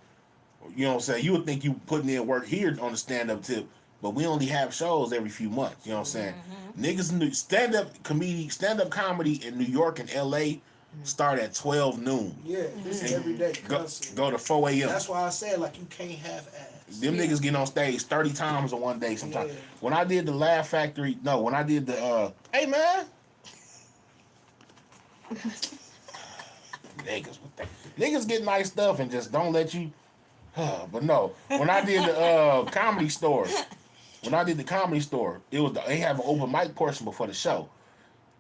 you know what I'm saying? You would think you putting in work here on the stand up tip, but we only have shows every few months. You know what I'm saying? Niggas, stand up comedy in New York and LA start at 12 noon. Yeah. This is every day. Go Constantly. to 4 a.m. That's why I said, like, you can't half-ass. Them niggas get on stage 30 times in one day sometimes. Yeah. When I did the Laugh Factory, when I did the, hey man. Niggas get nice stuff and just don't let you, but no. When I did the comedy store, it was they have an open mic portion before the show.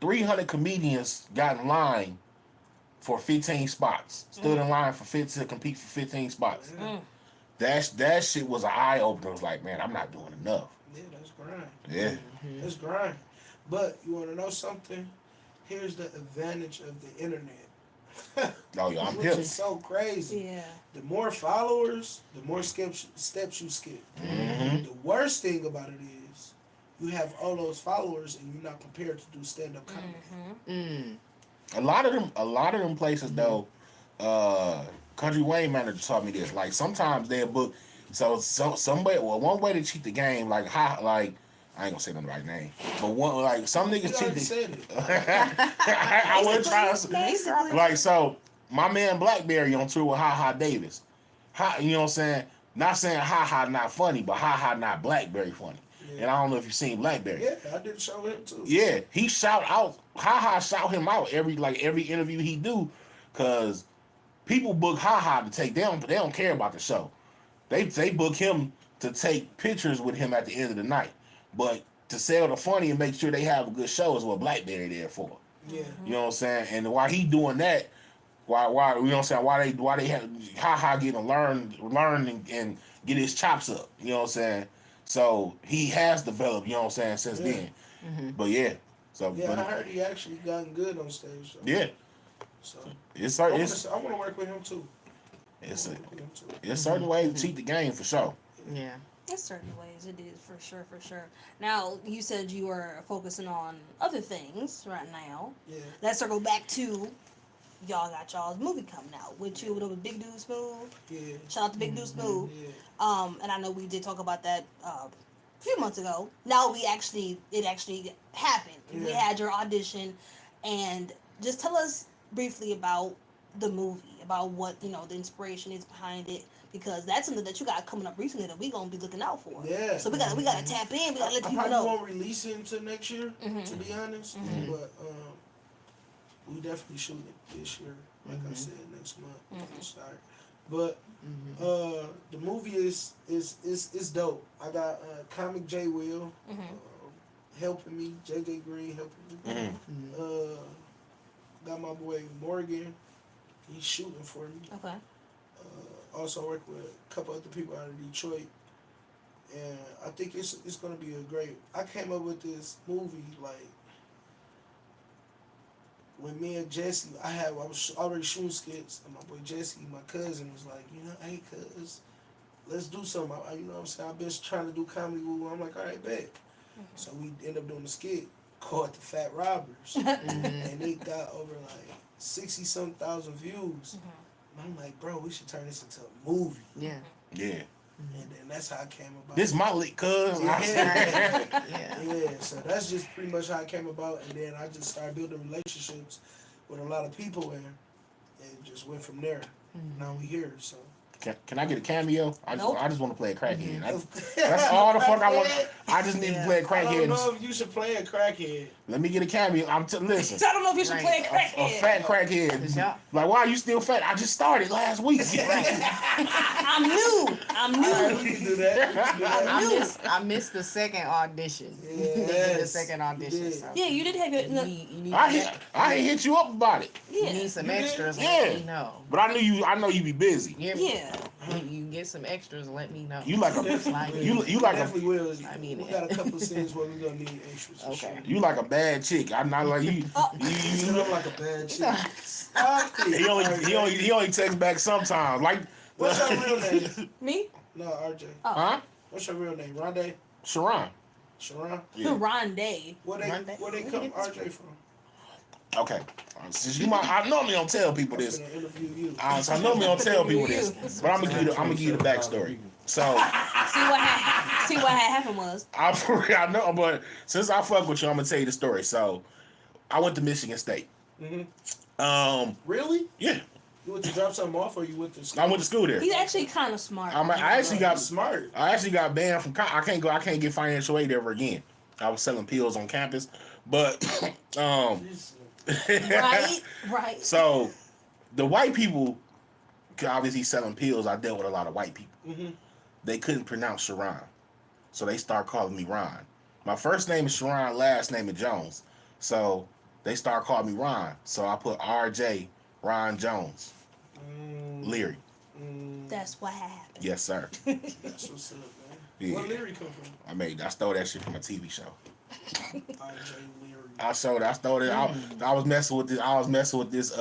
300 comedians got in line for 15 spots. Stood in line to compete for 15 spots. That shit was an eye opener. It was like, man, I'm not doing enough. Yeah, that's grind. Yeah. That's grind. But you want to know something? Here's the advantage of the internet. Oh, yeah, I'm Which hip. is so crazy. Yeah. The more followers, the more steps you skip. Mm-hmm. The worst thing about it is you have all those followers and you're not prepared to do stand-up comedy. A lot of them places though, Country Wayne manager taught me this. Like, sometimes they'll book some way. Well, one way to cheat the game, like I ain't gonna say the right name, but some You niggas already cheat. said it. I wasn't trying to. Basically. Like, so my man Blackberry on tour with Ha Ha Davis. You know what I'm saying? Not saying Ha Ha not funny, but Ha Ha not Blackberry funny. Yeah. And I don't know if you've seen Blackberry. Yeah, I did show him too. Yeah, he shout out. Ha Ha shout him out every interview he do, cause people book to take them, but they don't care about the show. They book him to take pictures with him at the end of the night, but to sell the funny and make sure they have a good show is what Blackberry there for. Yeah. You know what I'm saying? And while he doing that, why you know what I'm saying? Why they have getting to learn and get his chops up. You know what I'm saying? So he has developed. You know what I'm saying since then. Mm-hmm. But yeah, so Yeah, I heard he actually gotten good on stage. So. yeah, So it's I want to work with him too. it's certain ways to cheat the game for sure. Yeah. In certain ways, it is for sure. Now, you said you were focusing on other things right now. Yeah. Let's circle back to y'all got y'all's movie coming out with you with Big Dude Smooth. Yeah. Shout out to Big Dude Smooth. Yeah. And I know we did talk about that a few months ago. Now it actually happened. We Yeah. had your audition, and just tell us briefly about the movie, about what the inspiration is behind it. Because that's something that you got coming up recently that we gonna be looking out for. Yeah. So we gotta tap in. We gotta let I people probably know. won't release it until next year, Mhm. to be honest. Mhm. But we definitely shooting it this year. Like I said, next month we can start. But the movie is dope. I got Comic J Will helping me, JJ Green helping me. Mm-hmm. Got my boy Morgan. He's shooting for me. Okay. Also work with a couple other people out of Detroit, and I think it's gonna be a great. I came up with this movie like when me and Jesse. I was already shooting skits, and my boy Jesse, my cousin, was like, hey, cuz, let's do something. You know what I'm saying? I've been trying to do comedy. I'm like, all right, bet. So we end up doing a skit called The Fat Robbers, and it got over like 60-some thousand views. And I'm like, bro, we should turn this into a movie. Yeah. Yeah. And then that's how I came about. This my lick, cuz. Yeah. Yeah. Yeah, so that's just pretty much how it came about. And then I just started building relationships with a lot of people, and just went from there. Now we here, so. Can I get a cameo? Nope. I just want to play a crackhead. That's all the fuck I want. I just need to play a I don't know crackhead. if you should play a crackhead. Let me get a cameo. Listen. I don't know if you should play a A crackhead. fat crackhead. Yeah. Like, why are you still fat? I just started last week. I'm new. Alright, we can do that. We can do that. I missed the second audition. Yes, The second you audition. did. So. Yeah, you did have your. No, You need, I hit you up about it, you yeah. need some You did? extras. Yeah. Let me know. but I know you be busy. Yeah. Yeah. You get some extras. Let me know. You like a Definitely you will. you like a Definitely will. I mean we it. got a couple scenes where we're gonna need extras. For Okay. Sure. you like a bad chick. I'm not like you. You know, I'm like a bad chick. Stop it. He only texts back sometimes. Like, What's your real name? Me? No, RJ. huh? What's your real name? Rondé? Sharon. Sharon? Yeah. Rondé. Where they come RJ from? Okay. Since I normally don't tell people I'm this. gonna interview you. So I normally don't tell people this, but I'm gonna give you the backstory. So See what had happened was. I know, but since I fuck with you, I'm gonna tell you the story. So I went to Michigan State. Really? Yeah, You went to drop something off, or you went to school? I went to school there. He's actually kind of smart. I actually got smart. banned from. I can't get financial aid ever again. I was selling pills on campus, but Right. So the white people, obviously selling pills. I dealt with a lot of white people. They couldn't pronounce Sharon, so they start calling me Ron. My first name is Sharon, last name is Jones, so they start calling me Ron. So I put RJ Ron Jones Leery. That's what happened. Yes, sir. That's what's up, man. Yeah. Where Leary come from? I stole that shit from a TV show. RJ Leery. I stole it. I was messing with this.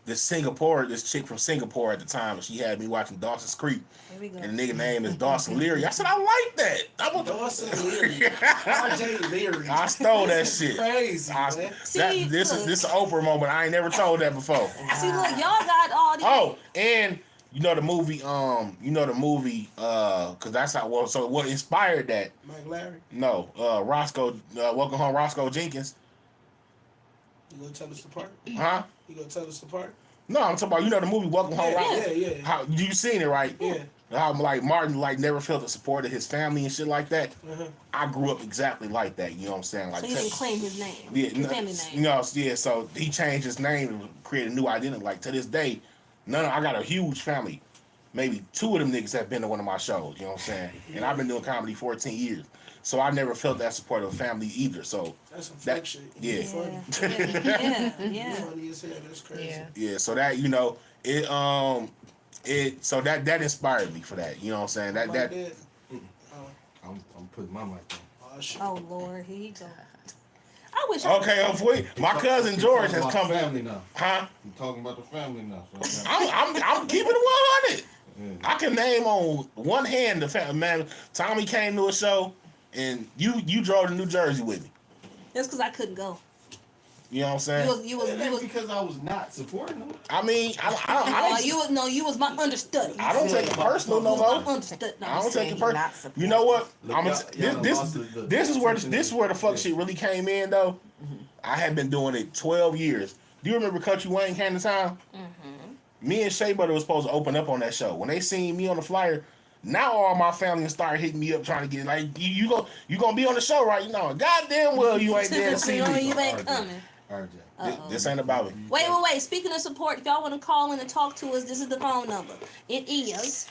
This Singapore, this chick from Singapore at the time, and she had me watching Dawson's Creek. Here we go. And the nigga name is Dawson Leary. I said, I like that. I was Dawson Leary. RJ Leery. I stole that shit. Crazy, man. See, This look. is an Oprah moment. I ain't never told that before. See, look, y'all got all these. Oh, and you know the movie, cause that's how what inspired that? Mike Larry. No, Roscoe, Welcome Home Roscoe Jenkins. You gonna tell us the part? Huh? You gonna tell us the part? No, I'm talking about the movie Welcome Home Roscoe. Yeah. How you seen it, right? Yeah. How Martin never felt the support of his family and shit like that. Uh-huh. I grew up exactly like that. You know what I'm saying? Like So he didn't claim his name. Yeah, His family name. You know, yeah. So he changed his name and created a new identity. Like to this day, I got a huge family. Maybe 2 of them niggas have been to one of my shows. You know what I'm saying? And I've been doing comedy 14 years, so I never felt that support of family either. So That's some fake shit. yeah. You funny. Yeah. You funny as hell. That's crazy. Yeah. Yeah, so that so that inspired me for that. You know what I'm saying? Like That that. I'm putting my mic on. Oh shit. Oh Lord, here you go. I wish. okay. My cousin George has come. Family now. Huh? You talking about the family now? So I'm keeping it 100. yeah. I can name on one hand the family. Man, Tommy came to a show, and you drove to New Jersey with me. That's because I couldn't go. You know what I'm saying? You That's was. because I was not supporting them. I mean, You was my understudy. I don't take it personal no You was more. my understudy. No, I don't take it Not personal. support. You know what? Look, I'm y'all lost this is where the fuck shit really came in though. I had been doing it 12 years. Do you remember Country Wayne came to town? Me and Shea Butter was supposed to open up on that show. When they seen me on the flyer, now all my family started hitting me up trying to get like you gonna be on the show, right? You know, goddamn well you ain't there to see me. You ain't coming. RJ. This ain't about me. Wait. Speaking of support, if y'all want to call in and talk to us, this is the phone number. It is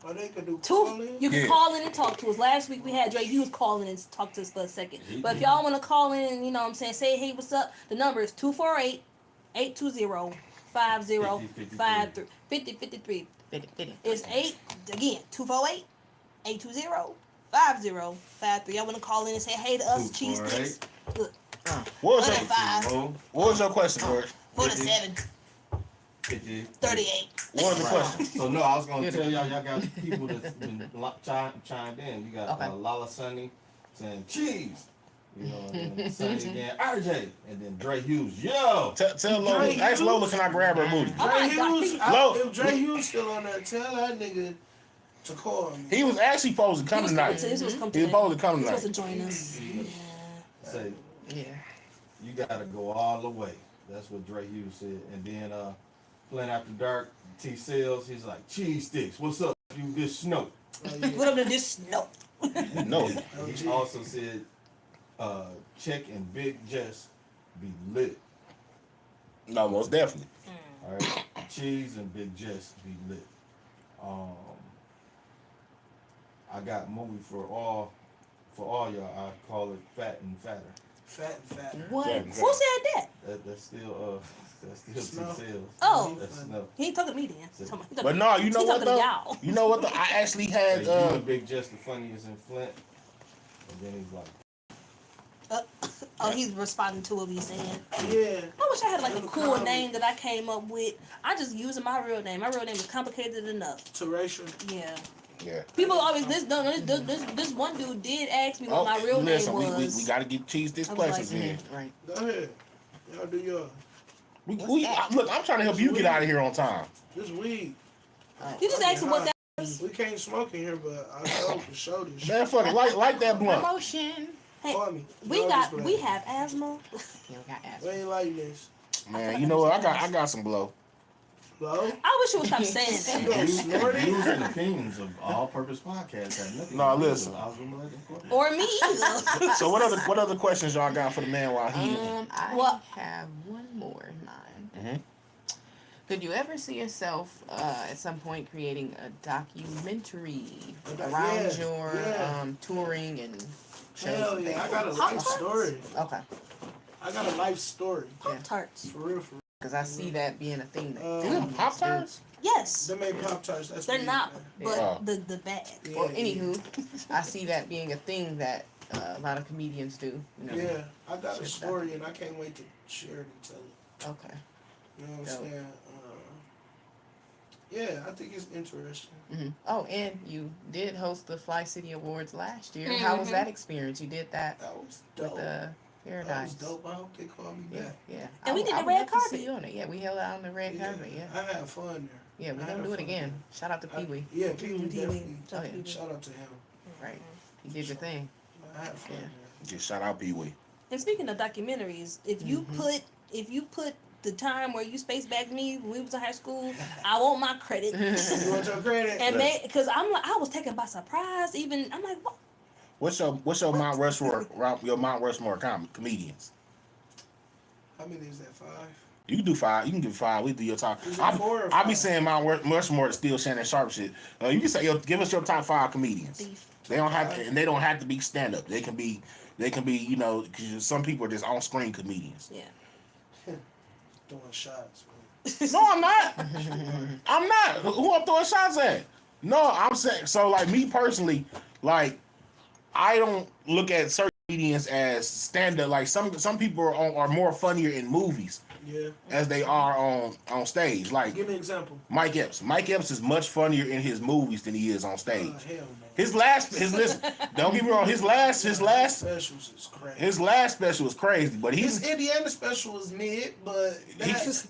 Oh, they could do two. call-in? You can Yeah. call in and talk to us. Last week we had Dre. He was calling in to talk to us for a second. But if y'all want to call in and, you know what I'm saying, say, hey, what's up? The number is 248-820-5053. 5053. 50. It's 248-820-5053. Y'all want to call in and say hey to us, cheese sticks? Look, What was your 105, What was your question, George? 47, 50. 38. What was the question? So no, I was gonna tell y'all got people that's been chimed in. You got Okay. Lala Sunny saying cheese. You know, and then Sunny again, RJ, and then Dre Hughes. Yo, Tell Lola. Dre Ask Lola, Hughes? can I grab her booty? Oh my Dre God. Hughes, Low. if Dre Hughes still on there, tell that nigga to call me. He was actually supposed to come tonight. This was come He was supposed to come He was supposed tonight. to join us. say Yeah. you gotta go all the way. That's what Dre Hughes said. And then Flint After Dark, T Sales, he's like cheese sticks. What's up? You this snow. Oh, yeah. What up to this? No. No. He also said Check and Big Jess be lit. No, most definitely. All right, Cheese and Big Jess be lit. I got movie for all y'all. I call it Fat and Fatter. Fat and fat. What? Yeah. Who said that? That's still T Snow. Sales. Oh. That's Snow. He ain't talking to me then. But no, you know He what talking to though? y'all. You know what though? I actually had You and Big Jess the funniest in Flint. And then he's like, Oh, he's responding to what we saying. Yeah. I wish I had like a cool name that I came up with. I just using my real name. My real name is complicated enough. Terrestrial. Yeah. yeah. People always this one dude did ask me what my real listen, name was. we gotta get cheese this I was places like, in. Right. Go ahead. Y'all do yours. Look, I'm trying to help you get out of here on time. This weed. You just asked him what that was. We can't smoke in here, but I can show this shit. Man, fuck it, like that blunt. Promotion. Hey, Call me. we Y'all got just play. we have asthma. Yeah, we got We asthma. ain't like this. Man, you know what? I got some blow. Hello? I wish you would stop saying that. You gonna snort it? views and opinions of all-purpose podcasts have nothing. No, to do with listen. Algebra Incorporated. Or me either. So what other questions y'all got for the man while he? I What? have one more in mind. Mhm. Could you ever see yourself at some point creating a documentary Yeah, around your yeah. touring and shows? Hell and yeah, I things? got a life story. Okay, I got a life story. Pop-Tarts. For real, for real. because I see that being a thing. That Pop Tarts? Yes. They made Pop-Tarts. That's They're weed, not, man. but Yeah. the bag. Yeah, Well, anywho, I see that being a thing that a lot of comedians do. You know? Yeah, I got a Shit story and I can't wait to share it and tell it. Okay. You know what I'm Dope. saying? Yeah, I think it's interesting. Hmm. Oh, and you did host the Fly City Awards last year. How was Mhm. that experience? You did that That was with dope. the That Paradise. was dope. I hope they call me Yeah, back. yeah. And we did the would red love to carpet. see you on it. Yeah, we held out on the red carpet. Yeah, I had fun there. yeah. We're I gonna had do it fun again. there. Shout out to Pee Wee. Yeah, Pee Wee Pee-wee. definitely. Oh, yeah. Shout out to him. Right. You did your thing. I had fun Yeah. there. Just shout out Pee Wee. And speaking of documentaries, if you put the time where you space back me when we was in high school, I want my credit. You want your credit? And because I was taken by surprise. Even I'm like, what? What's your Mount Rushmore comedians? How many is that? 5? You can do 5. You can give 5. We do your top. Is it 4 or I'll be 5? saying much more to steal Shannon Sharp shit. You can say, give us your top 5 comedians. Beef. They don't have, and they don't have to be stand up. They can be, you know, because some people are just on screen comedians. Yeah. Throwing shots, man. No, I'm not. I'm not. Who I'm throwing shots at? No, I'm saying, so like me personally, like I don't look at certain comedians as stand up. Like some people are more funnier in movies Yeah. as they are on stage. Like Give me an example. Mike Epps. Mike Epps is much funnier in his movies than he is on stage. Hell no. His listen, don't get me wrong. His last Specials is crazy. special was crazy, but His Indiana special was mid, but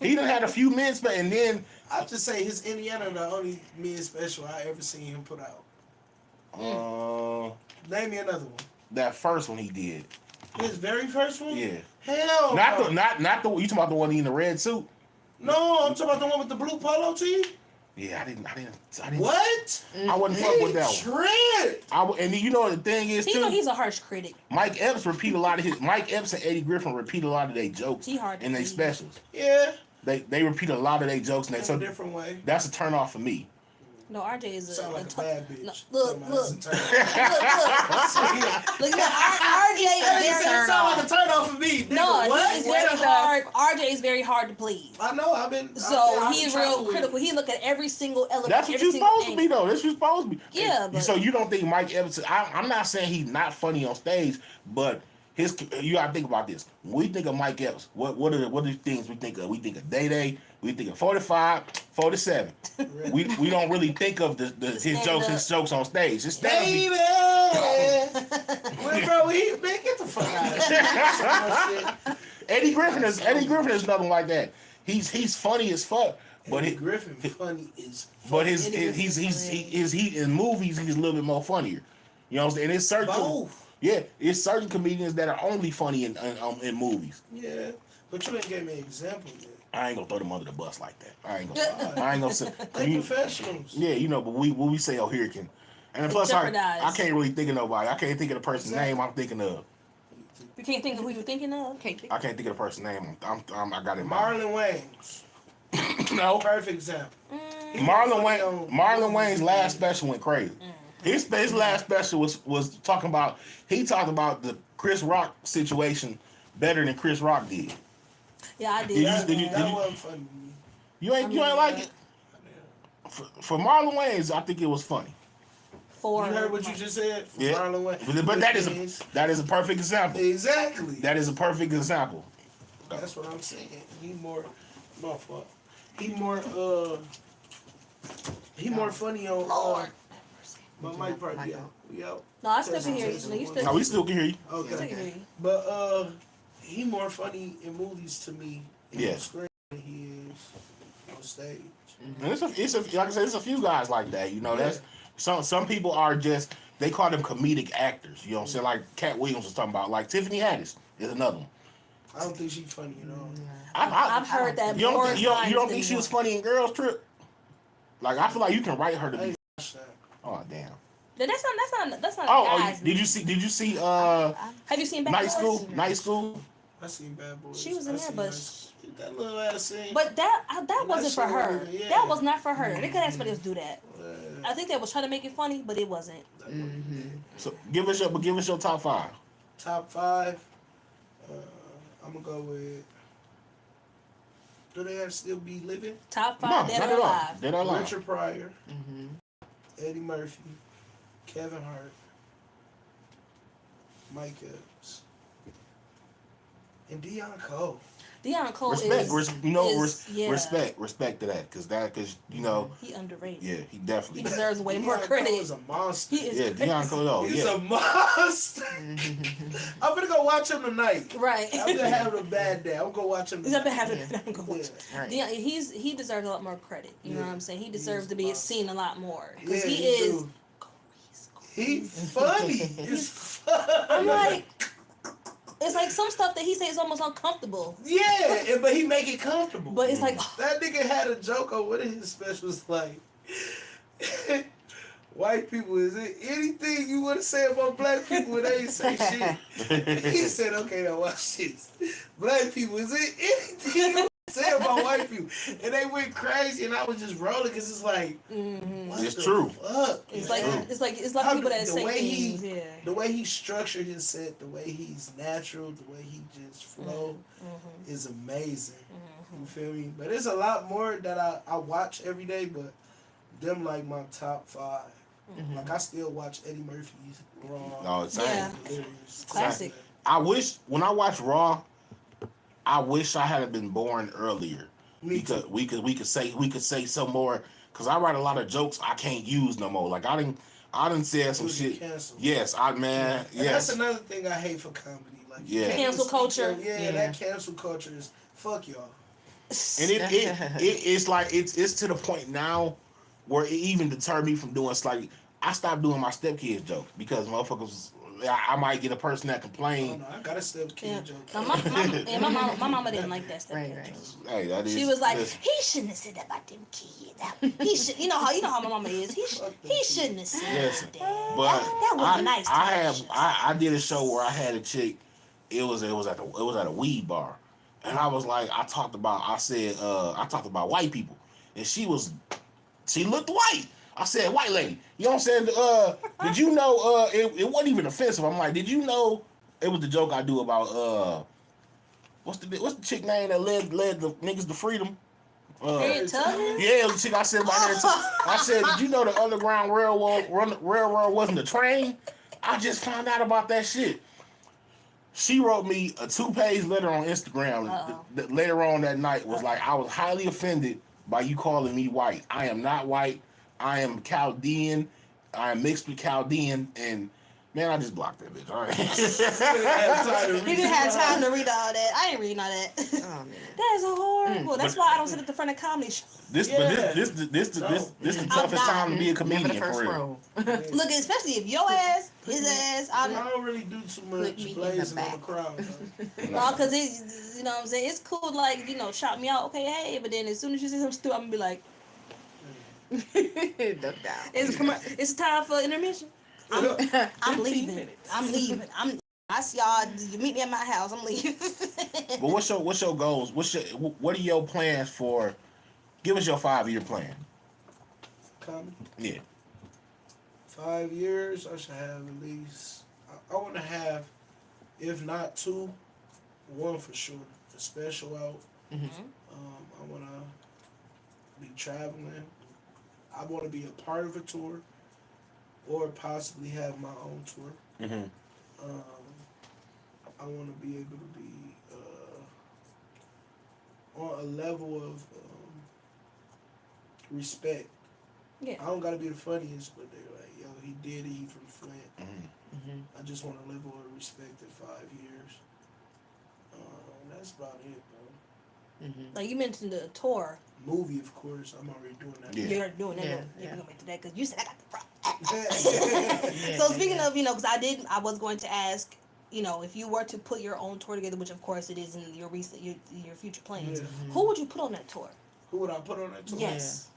he done had a few minutes, and then I just say his Indiana the only mid special I ever seen him put out. Name me another one. that first one he did. His very first one? Yeah. Hell Not no. the not the you talking about the one in the red suit? No, I'm talking about the one with the blue polo tee. Yeah, I didn't. What? I wouldn't fuck with that one. Trent. And you know what the thing is You know too. he's a harsh critic. Mike Epps repeat a lot of his. Mike Epps and Eddie Griffin repeat a lot of their jokes He hard to in their please. specials. Yeah. They repeat a lot of their jokes, and In so a different way. that's a turn off for me. No, RJ is a Sound like a t- bad bitch. No, Talking look, about look, it's a turn off. look, RJ is very Sound like a turn off for me. Nigga, no, what? he is very hard. RJ is very hard to please. I know. I've been. So I've he's been real trying to- critical. He look at every single element. That's what every you're single supposed to be, angle. though. That's what you're supposed to be. Yeah, And but- so you don't think Mike Epps? I'm not saying he's not funny on stage, but you gotta think about this. When we think of Mike Epps, what are the things we think of? We think of Day Day. We think of 45, 47. we don't really think of his jokes on stage. His Baby, well, bro, man, get the fuck out of here. Eddie Griffin is nothing like that. He's funny as fuck, but Eddie Griffin funny is. but Eddie Griffin's he in movies he's a little bit more funnier. You know what I'm saying? And it's certain Both. yeah, it's certain comedians that are only funny in movies. Yeah, but you ain't gave me an example yet. I ain't gonna throw them under the bus like that. I ain't gonna say. They professionals. Yeah, you know, but when we say, oh, here can, and plus I can't really think of nobody. I can't think of the person's name I'm thinking of. You can't think of who you're thinking of. I can't think of the person's name. I got it. Marlon Wayans. No. Perfect example. Marlon Wayne's last special went crazy. His last special was talking about. He talked about the Chris Rock situation better than Chris Rock did. Yeah, I did. That wasn't funny to me. You ain't like it. For Marlon Wayans, I think it was funny. For You heard what you just said? From Yeah. Marlon Wayans. But that is a perfect example. Exactly. That is a perfect example. That's what I'm saying. He more, my fault. He more funny on. My mic probably be out. We out. No, I still can hear you. No, you still. No, we still can hear you. Still can hear Okay. you. But he more funny in movies to me. Yeah. On screen than he is on stage. And it's like I said, it's a few guys like that. You know, that's some people are just they call them comedic actors. You know what I'm saying? Like Cat Williams was talking about. Like Tiffany Haddish is another one. I don't think she's funny at all. I've heard that. You more don't times think than she was one. funny in Girls Trip? Like I feel like you can write her to be. Watch that. Oh damn. That's not. Oh, guys. did you see? Have you seen Bad Night Boys? School? Night School? I seen Bad Boys. She was in I there, seen but that little ass scene. but that wasn't for her. Yeah. That was not for her. They could have somebody else do that. I think they was trying to make it funny, but it wasn't. So give us your top 5. Top 5. I'm gonna go with. Do they have to still be living? Top No, 5 dead not or at all. alive. Dead or alive. Richard Pryor, Eddie Murphy, Kevin Hart, Mike Epps, and Deion Cole. Deion Cole Respect, yeah. respect to that, because you know, He underrated. yeah, he definitely. He deserves way more Deion credit. Cole is a monster. He is Yeah, Deion Cole. Oh, He's yeah. a monster. I'm gonna go watch him tonight. Right. I'm gonna have a bad day. I'm gonna go watch him. He's up to Tonight. have it. I'm gonna watch. Right. Deion, he deserves a lot more credit. You know what I'm saying? He deserves to be monster. seen a lot more Yeah, because he is. do. He's funny. He's funny. I'm like, it's like some stuff that he says is almost uncomfortable. Yeah, but he make it comfortable. But it's like, That nigga had a joke on one of his specials like, white people, is it anything you want to say about black people when they ain't say shit? He said, okay, now watch this. Black people, is it anything you want to say about white people, and they went crazy, and I was just rolling because it's like, what It's the true. fuck? It's True. like How people that the say way things. he, Yeah. the way he structured his set, the way he's natural, the way he just flow is amazing. You feel me? But there's a lot more that I watch every day, but them like my top 5. Like I still watch Eddie Murphy's Raw. No, it's same. Yeah. Delirious. Classic. I wish when I watch Raw, I wish I had been born earlier. Me Because too. we could say some more. Cause I write a lot of jokes I can't use no more. Like I didn't say some You'll get shit. canceled. Yes, man. And that's Yes. another thing I hate for comedy. Like you Yeah. can't Cancel speak culture. of- yeah, that cancel culture is fuck y'all. And it's like it's to the point now where it even deterred me from doing. It's like I stopped doing my stepkids jokes because motherfuckers. I might get a person that I complain. don't know. I got a step kid Yeah. joke. Now, my mama didn't like that stuff. Right. Hey, that is. She was like, listen, he shouldn't have said that about them kids. He should, you know how my mama is. He shouldn't have said Listen, that. but that wasn't nice. I did a show where I had a chick. It was at a weed bar, and I was like, I talked about white people, and she looked white. I said, white lady, you know what I'm saying? Did you know? It wasn't even offensive. I'm like, did you know? It was the joke I do about what's the chick name that led the niggas to freedom? Harriet Tubman? Yeah, it was the chick I said about Harriet Tubman. I said, did you know the Underground Railroad wasn't a train? I just found out about that shit. She wrote me a 2-page letter on Instagram later on that night. Was like, I was highly offended by you calling me white. I am not white. I am Chaldean. I am mixed with Chaldean. And man, I just blocked that bitch. All right. He didn't have time to read all that. I ain't reading all that. Oh man. That is horrible. That's why I don't sit at the front of comedy shows. This the toughest time to be a comedian Never the first for real. row. Look, especially if your ass, his ass, I don't really do too Put much me in the blazing on the back. crowd. no, because you know what I'm saying? It's cool, like, shout me out, okay, hey, but then as soon as you say something stupid, I'm going to be like, Duck down. it's time for intermission. I'm 15 leaving. minutes. I'm leaving. I see y'all. You meet me at my house. I'm leaving. But what's your goals? What are your plans for? Give us your 5-year plan. Comedy. Yeah. 5 years, I should have at least. I want to have, if not 2, 1 for sure. A special out. I want to be traveling. I want to be a part of a tour, or possibly have my own tour. Mm-hmm. I want to be able to be on a level of respect. Yeah. I don't gotta be the funniest, but they're like, yo, he did it. He from Flint. Mm-hmm. I just want a level of respect at 5 years. And that's about it, bro. Like you mentioned the tour. Movie, of course. I'm already doing that. Yeah. You're doing that. Yeah, We're yeah. going to that because you said I got the problem. So speaking of, because I was going to ask, if you were to put your own tour together, which of course it is in your future plans, Yeah. who would you put on that tour? Who would I put on that tour? Yes.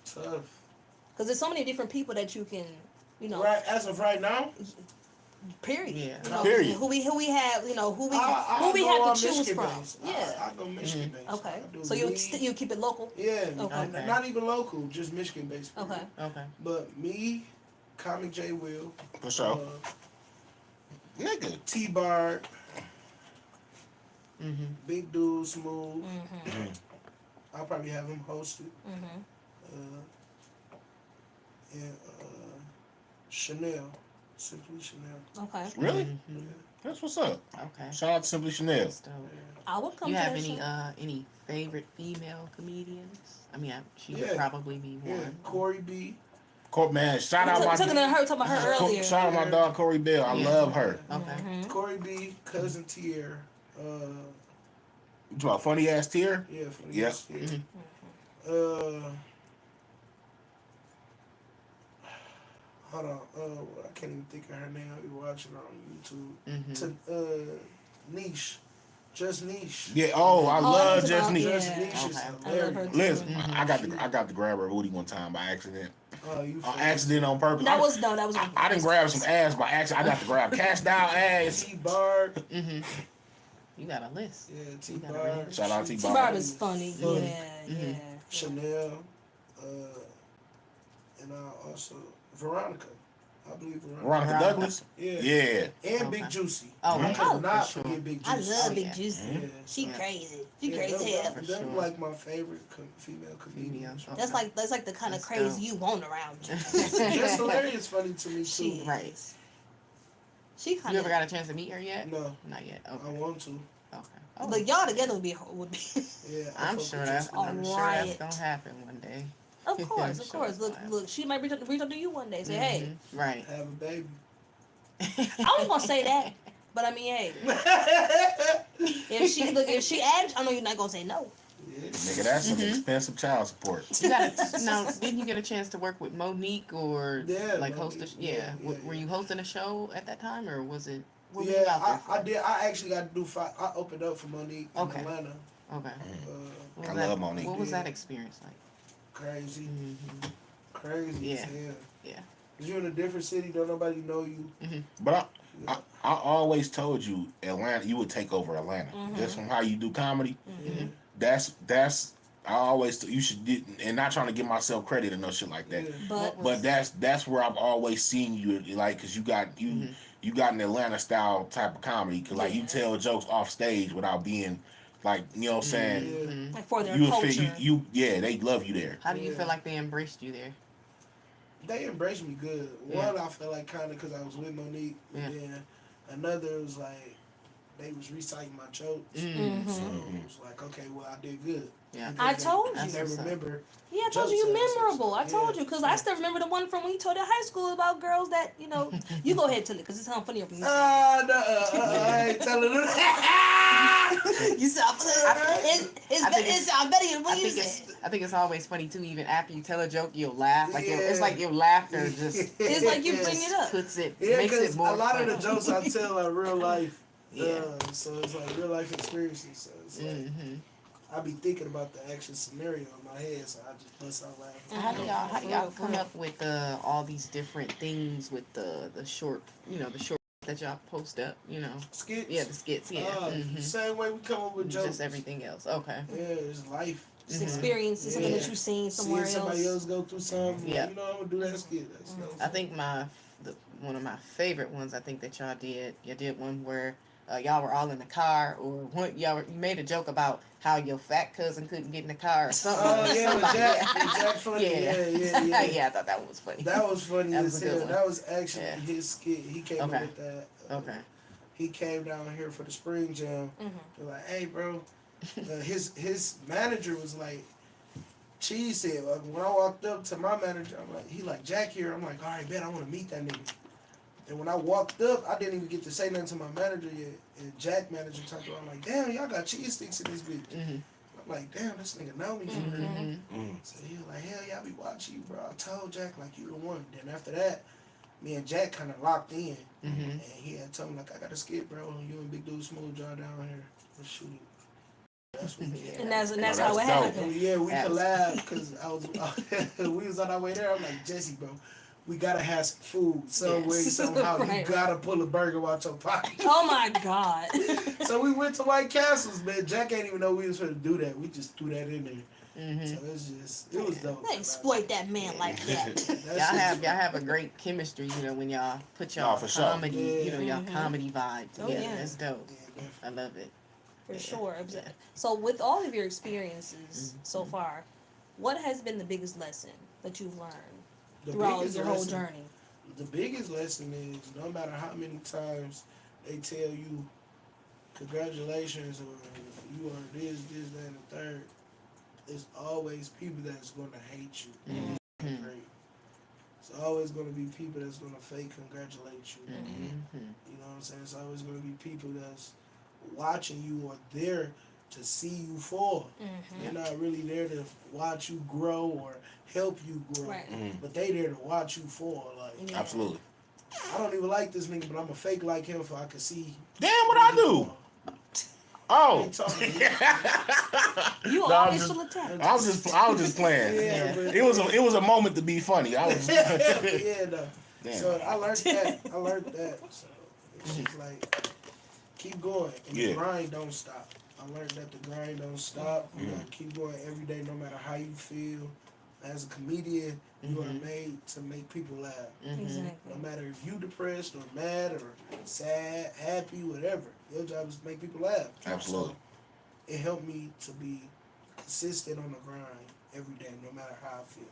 Tough. Because there's so many different people that you can, Right, as of right now, period. Yeah. Period. Who we have, who we go have on to choose Michigan from. based. Yeah. I go Michigan based. Okay. I do So you weed. keep it local. Yeah. Okay. Not even local, just Michigan based. Okay. Okay. But me, Comic J Will, For sure. Nigga. T-Bar, Big Dude, Smooth. Mm-hmm. I'll probably have him hosted. Mm-hmm. And Chanel, Simply Chanel. Okay. Really? Yeah. That's what's up. Okay. Shout out to Simply Chanel. That's dope. I would come You to have that any show. favorite female comedians? I mean, she Yeah. would probably be Yeah, one. Corey B. Man, shout out Talking my about her earlier. shout out my dog Corey Bell. I Yeah. love her. Okay. Mm-hmm. Corey B, Cousin Tier. You talking about funny ass tier? Yeah, from Yeah. Tier. Hold on. I can't even think of her name. I'll be watching her on YouTube. Niche. Just Niche. Yeah. Oh, I love that's Just about- Niche. Just Yeah. Niche is Okay. I love her hilarious. too. Listen, I got to grab her booty one time by accident. Oh, you On funny. accident on purpose. That was no, that was. I didn't grab some ass by accident. I got to grab cash down ass. T-Bar. You got a list. Yeah, T You gotta Barb. read it. Shout out T T Barb. Barb is funny. Funny. Yeah. Chanel, and also Veronica. I believe Veronica. Veronica Douglas. Yeah. Yeah. And Okay. Big Juicy. Oh, I yeah. could not For sure. forget Big I Juicy. love Oh, Big yeah. Juicy. Yeah. She Yeah. crazy. She Yeah, crazy them- hell. For them sure. like my favorite female comedians. Okay. That's like the kind of That's crazy dope. you want around you. Just hilarious, funny to me She too. Right. She kind You of. ever got a chance to meet her yet? No, Not yet. I Okay. want to. Okay. Oh, But y'all together would be. Yeah, I'm sure that's Alright. gonna happen one day. Of I'm course, sure of course. it's Look, fine. look. She might reach out to you one day. Say, hey. Mhm. Right. have a baby. I was gonna say that, but I mean, hey. If she asks, I know you're not gonna say no. Nigga, that's some expensive child support. You got now? Didn't you get a chance to work with Monique or Yeah, like host a? Monique. Yeah. Yeah, Were you hosting a show at that time, or was it? What were you Yeah, out there I for? did. I actually got to do five. I opened up for Monique in Okay. Atlanta. Okay. What I was love Monique. What was Yeah. that experience like? Crazy, Mm-hmm. crazy as Yeah. hell. Yeah. 'Cause you're in a different city, don't nobody know you. But I always told you Atlanta, you would take over Atlanta. Just from how you do comedy. Yeah. That's I always you should and not trying to give myself credit or no shit like that. Yeah. But But that's where I've always seen you, like, cause you got an Atlanta style type of comedy, cause like you Yeah. tell jokes off stage without being like, you know what I'm saying. Yeah. like for their You culture. fit yeah, they love you there. How do you Yeah. feel like they embraced you there? They embraced me good. Yeah. One, I felt like kind of because I was with Monique. Yeah. And then another was like they was reciting my jokes. Mhm. So it was like, okay, well, I did good. Yeah. Because I told they you. remember. Yeah, I told you you Jokes and memorable. I stuff. told Yeah. you because I still remember the one from when you told at high school about girls that You go ahead and tell it because it sounds funnier from you. I ain't telling them that. You sound it's better when you say. I think it's always funny too. Even after you tell a joke, you'll laugh. Like it's Yeah. like your laughter just It's like you bring it up. puts it, Yeah, makes it because more a lot funny. of the jokes I tell are real life. Yeah. So it's like real life experiences. So it's like Mhm. I be thinking about the actual scenario in my head, so I just bust out laughing. How do y'all come up with all these different things with the short, the short that y'all post up, Skits. Yeah, the skits, yeah. Mhm. Same way we come up with jokes. Just everything else. Okay. Yeah, it's life. Just experiences, something that Yeah. you've seen somewhere Seeing somebody else go through something. Yeah. I'm gonna do that skit. That's I think one of my favorite ones I think that y'all did one where y'all were all in the car, or you made a joke about how your fat cousin couldn't get in the car or something. Oh yeah, with Somebody- Jack. With Jack funny. Yeah. Yeah, I thought that was funny. That was funny That as was a good hell. one. That was actually Yeah. his skit. He came up Okay. with that. Okay. He came down here for the spring jam. They're like, hey, bro. His manager was like, Cheese said, when I walked up to my manager, I'm like, he like, Jack here. I'm like, all right, bet I want to meet that nigga. And when I walked up, I didn't even get to say nothing to my manager yet. And Jack manager talked to him. I'm like, damn, y'all got cheese sticks in this bitch. Mhm. I'm like, damn, this nigga know me for real. Mhm. So he was like, hell yeah, I be watching you, bro. I told Jack, like, you the one. Then after that, me and Jack kind of locked in. Mhm. And he had told me, like, I got a skit, bro. You and Big Dude Smooth John down here. Let's shoot it. That's what we did. And that's that's how it dope. happened. And yeah, we Absolutely. collabed because we was on our way there. I'm like, Jesse, bro, we gotta have some food some way, Yes. somehow. Right. You gotta pull a burger out your pocket. Oh my God. So we went to White Castles, man. Jack ain't even know we was gonna do that. We just threw that in there. Mhm. So it was dope. They exploit that man like that. That Y'all have a great chemistry, when y'all put y'all No, for sure. comedy, Yeah. y'all comedy vibe Oh, together. yeah. That's dope. Yeah, definitely. I love it. For sure. So with all of your experiences so far, what has been the biggest lesson that you've learned The throughout biggest your whole lesson- journey? The biggest lesson is no matter how many times they tell you congratulations or you are this, that, and the third, there's always people that's going to hate you. Mhm. Great. It's always going to be people that's going to fake congratulate you. Mhm. You know what I'm saying? It's always going to be people that's watching you or there to see you fall. They're not really there to watch you grow or help you grow. Right. But they there to watch you fall. Like, Yeah. Absolutely. I don't even like this nigga, but I'm a fake like him so I can see. Damn, what I do? Oh. Ain't talking to you. You No, I'm always just- full of talent. I was just playing. Yeah, but It was a moment to be funny. I was yeah, no. Damn. So I learned that. So it's just like keep going, and Yeah. the grind don't stop. I learned that the grind don't stop. You gotta keep going every day, no matter how you feel. As a comedian, you are made to make people laugh. Exactly. No matter if you depressed or mad or sad, happy, whatever. Your job is to make people laugh. Absolutely. So it helped me to be consistent on the grind every day, no matter how I feel.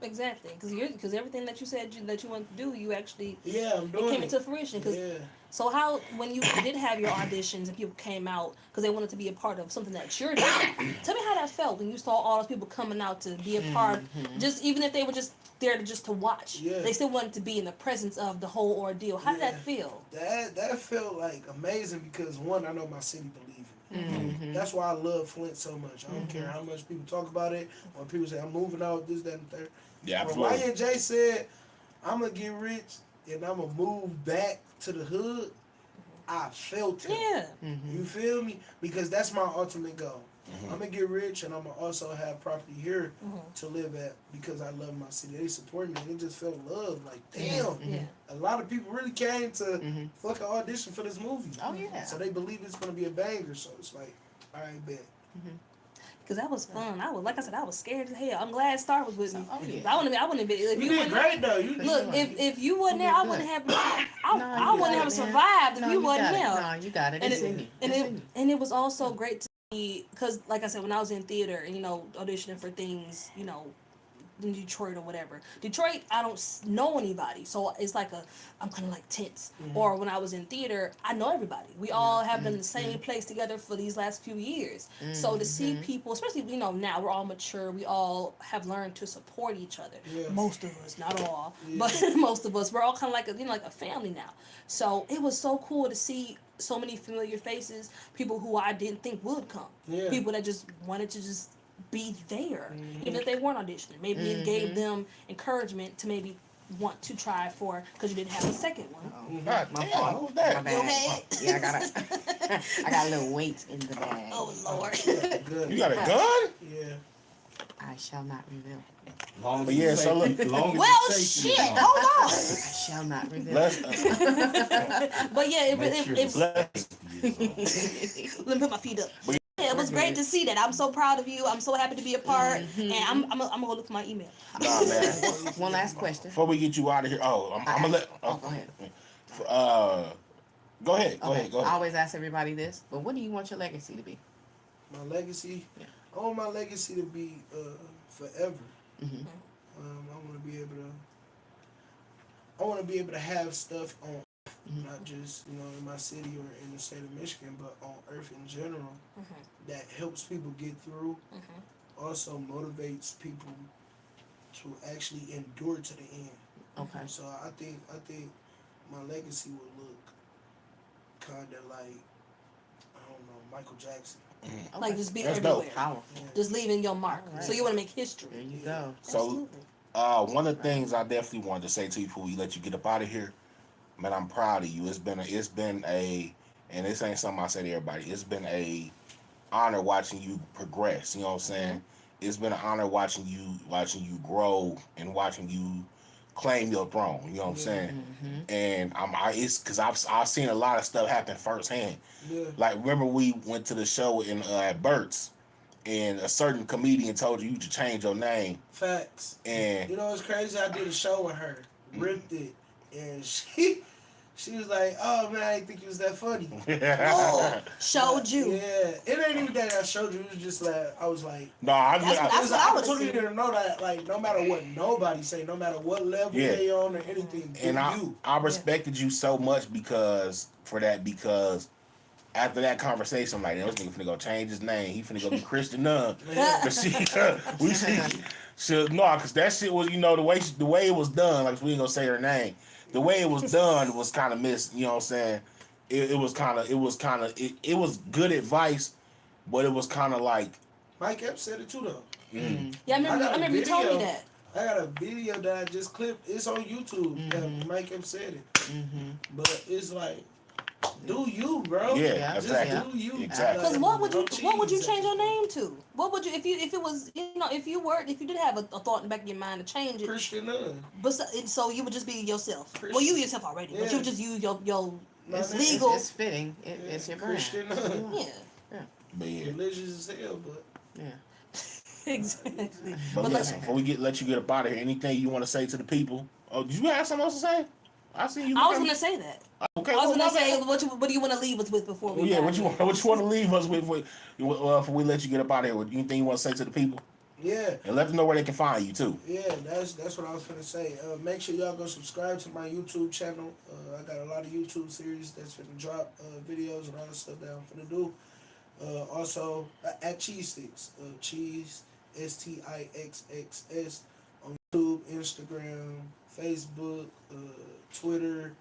Exactly, because everything that you said that you want to do, you actually Yeah, I'm it doing came it. into fruition. Cause Yeah. so how when you did have your auditions and people came out because they wanted to be a part of something that you're doing, tell me how that felt when you saw all those people coming out to be a part, just even if they were just there to watch, Yeah. they still wanted to be in the presence of the whole ordeal. How did Yeah. that feel? That felt like amazing because one, I know my city believe it. That's why I love Flint so much. I don't care how much people talk about it or people say I'm moving out, this, that, and third. Yeah, When absolutely. Y&J said I'm gonna get rich and I'm gonna move back to the hood, I felt it. Yeah. You feel me? Because that's my ultimate goal. I'm gonna get rich and I'm gonna also have property here to live at because I love my city. They support me and it just felt love. Like damn, Yeah. a lot of people really came to fucking audition for this movie. Oh yeah. So they believe it's gonna be a banger. So it's like, all right, bet. Because that was fun. I was like I said, I was scared as hell. I'm glad Star was with me. Oh, yeah. I wouldn't have been. If You you did wouldn't, great though. You look, if you wasn't there, I wouldn't have. I No, you wouldn't got have it, man. survived if No, you wasn't got it. there. No, you got it. And It's it, in you. and It's it in you. and it was also great to see because, like I said, when I was in theater and auditioning for things, in Detroit or whatever. Detroit, I don't know anybody, so it's like I'm kind of like tense. Or when I was in theater, I know everybody. We all have been in the same place together for these last few years. So to see people, especially now we're all mature. We all have learned to support each other. Yeah. Most of us, not all, Yeah. but most of us, we're all kind of like like a family now. So it was so cool to see so many familiar faces, people who I didn't think would come, Yeah. people that just wanted to just be there, even if they weren't auditioning. Maybe it gave them encouragement to maybe want to try for because you didn't have a second one. God My damn, fault. what was that? My bad. Your head? Yeah, I got a little weight in the bag. Oh Lord. Good. You got a gun? Yeah. I shall not reveal. Long as But you yeah, say- so look- long as Well, you say shit. long. Hold on. I shall not reveal. Let's But yeah, Make sure it, the let's safety is on. let me put my feet up. But- Yeah, it was great to see that. I'm so proud of you. I'm so happy to be a part. And I'm gonna go look for my email. nah, man. One last question. Before we get you out of here, I'm gonna let. Oh, go ahead. Go ahead. Go Okay. ahead. Go I ahead. always ask everybody this, but what do you want your legacy to be? My legacy. Yeah. I want my legacy to be forever. Mm-hmm. I want to be able to. I want to be able to have stuff on, not just in my city or in the state of Michigan, but on Earth in general, that helps people get through. Also motivates people to actually endure to the end. Okay. So I think my legacy will look kind of like, I don't know, Michael Jackson. Like just be That's everywhere. dope. Powerful. Just leaving your mark. Alright. So you want to make history. There you go. So, Absolutely. one of the things I definitely wanted to say to you before we let you get up out of here, man, I'm proud of you. It's been a, and this ain't something I say to everybody. It's been a honor watching you progress. You know what I'm saying? It's been an honor watching you grow and watching you claim your throne. You know what I'm saying? And it's because I've seen a lot of stuff happen firsthand. Yeah. Like remember we went to the show in at Burt's, and a certain comedian told you to change your name, Facts. and You know what's crazy? I did a show with her, ripped it, and she was like, "Oh man, I didn't think you was that funny." Oh, showed you. Yeah, it ain't even that I showed you. It was just like I was like, no, I That's it was what an I would've opportunity seen. to know that like no matter what nobody say, no matter what level Yeah. they on or anything, do and you. I respected you so much because after that conversation, I'm like, this nigga finna go change his name. He finna go be Christian Nunn. But cause that shit was, the way it was done, like we ain't gonna say her name. The way it was done was kind of missed. You know what I'm saying? It was good advice, but it was kind of like. Mike Epps said it too though. Yeah, I remember you told me video. that. I got a video that I just clipped. It's on YouTube that Mike Epps said it. But it's like, do you, bro? Yeah, Just exactly. do you. Exactly. Because what would you cheese. change your name to? What would you if it was if you did have a thought in the back of your mind to change it? Christian Nunn. But so you would just be yourself. Well, Christian. you yourself already, but Yeah. you would just use your My It's name. legal. It's fitting. It's your brand. Christian. Yeah. But yeah. Religious as hell, but Yeah. Exactly. But But listen, before we let you get up out of here, anything you want to say to the people? Oh, did you have something else to say? I see you. I was gonna say that. Okay. I was well, gonna my say bad. what do you want to leave us with before we? Oh, yeah. dive What you in? want to leave us with before we let you get up out of here? Anything you want to say to the people? yeah. And let them know where they can find you too. Yeah, that's what I was gonna say. Make sure y'all go subscribe to my YouTube channel. I got a lot of YouTube series that's gonna drop videos and all the stuff that I'm gonna do. Also at Cheese Sticks, Cheese STIXXS on YouTube, Instagram, Facebook, Twitter,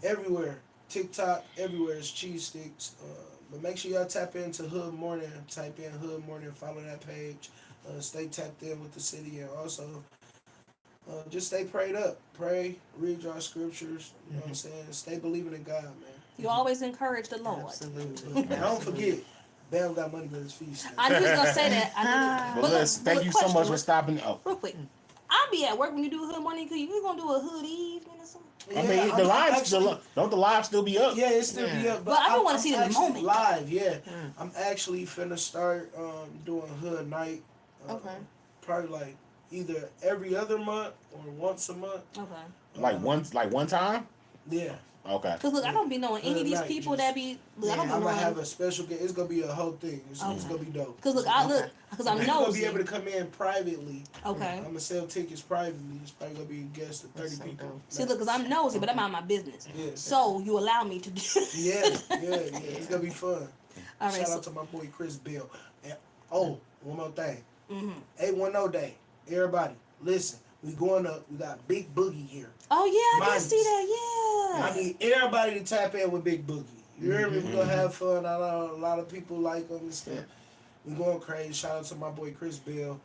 everywhere. TikTok, everywhere is Cheese Sticks. But make sure y'all tap into Hood Morning. Type in Hood Morning, follow that page. Stay tapped in with the city, and also just stay prayed up. Pray, read your scriptures. You know what I'm saying? Stay believing in God, man. You always encourage the Lord. Absolutely. And don't forget, Bam got money with his feet. I knew he was gonna say that. I knew. But listen, thank you so much for stopping. Oh, Real quick, I'll be at work when you do Hood Morning. Cause you gonna do a Hood evening or something. I mean, the lives don't the lives still be up? Yeah, it still be up. But I don't wanna see the actually moment. live. Yeah, I'm actually finna start doing Hood Night. Okay. Probably like either every other month or once a month. Okay. Like one time? Yeah. Okay. Cause look, I don't be knowing any of these Hood night, people just- that be. Look, I don't be I'm gonna knowing. have a special guest. It's gonna be a whole thing. It's gonna be dope. Cause look, cause I'm People gonna nosy. be able to come in privately. Okay. I'm gonna sell tickets privately. It's probably gonna be a guest of 30 That's so people. dope. See, look, cause I'm nosy, but I'm out of my business. Yeah. So you allow me to do. Yeah. It's gonna be fun. All right. Shout So, out to my boy Chris Bill. And, one more thing. mhm. 810 day. Everybody, listen. We going up. We got Big Boogie here. Oh yeah, I Mine did see is- that. I Yeah. need everybody to tap in with Big Boogie. You hear me? We're gonna have fun. I know a lot of people like him and stuff. We going crazy. Shout out to my boy Chris Bill.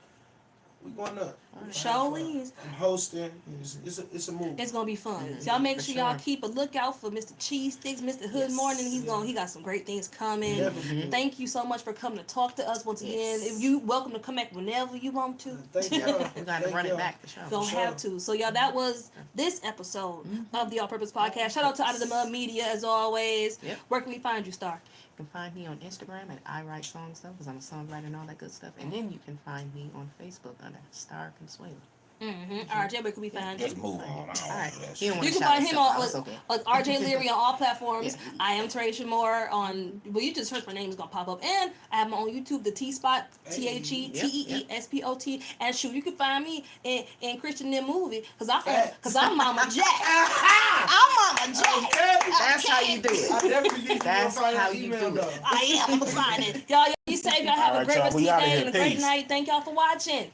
We going up. We gonna have Show fun. leads. I'm hosting. It's a movie. It's gonna be fun. So y'all make For sure y'all sure. keep a lookout for Mr. Cheese Sticks, Mr. Hood Yes. Morning. He got some great things coming. Definitely. Thank you so much for coming to talk to us once again. Yes. If you welcome to come back whenever you want to. Thank y'all. We gotta Thank run y'all. it back for sure. Don't sure. have to. So y'all, that was this episode of the All Purpose Podcast. Shout out to Out of the Mud Media as always. Yep. Where can we find you, Star? You can find me on Instagram at I Write Songs Stuff because I'm a songwriter and all that good stuff. And then you can find me on Facebook under Star Consuelo. RJ, where can we find you? Just move on. All right. Yes. You don't want You to can shout find him yourself on out, it's okay. RJ Leery on all platforms. Yeah. I am Tarisha Moore on. Well, you just search my name, it's gonna pop up. And I have my own YouTube, the T Spot, TheTeespot. And shoot, you can find me in Christian Them Movie because I'm Mama Jack. I'm Mama Jack. Okay. That's how you do I it. definitely need to That's find how an you email do it. though. I am. I'm gonna find it. Y'all be safe. Y'all have All a right, great y'all, rest of we your outta day here. and a great Peace. night. Thank y'all for watching.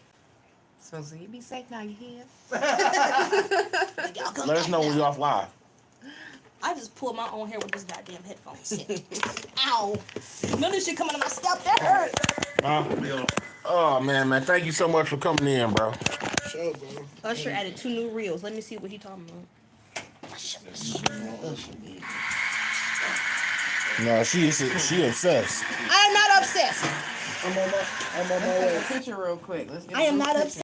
So you be safe now, you hear? Y'all come Let us back know when now. you off live. I just pulled my own hair with this goddamn headphones. Ow. None of this shit coming out of my scalp. That hurt. Oh man, thank you so much for coming in, bro. Sure, bro. Usher added 2 new reels. Let me see what he talking about. No, she obsessed. I am not obsessed. I'm on my way. Take a picture real quick. Let's get I am a not picture. upset.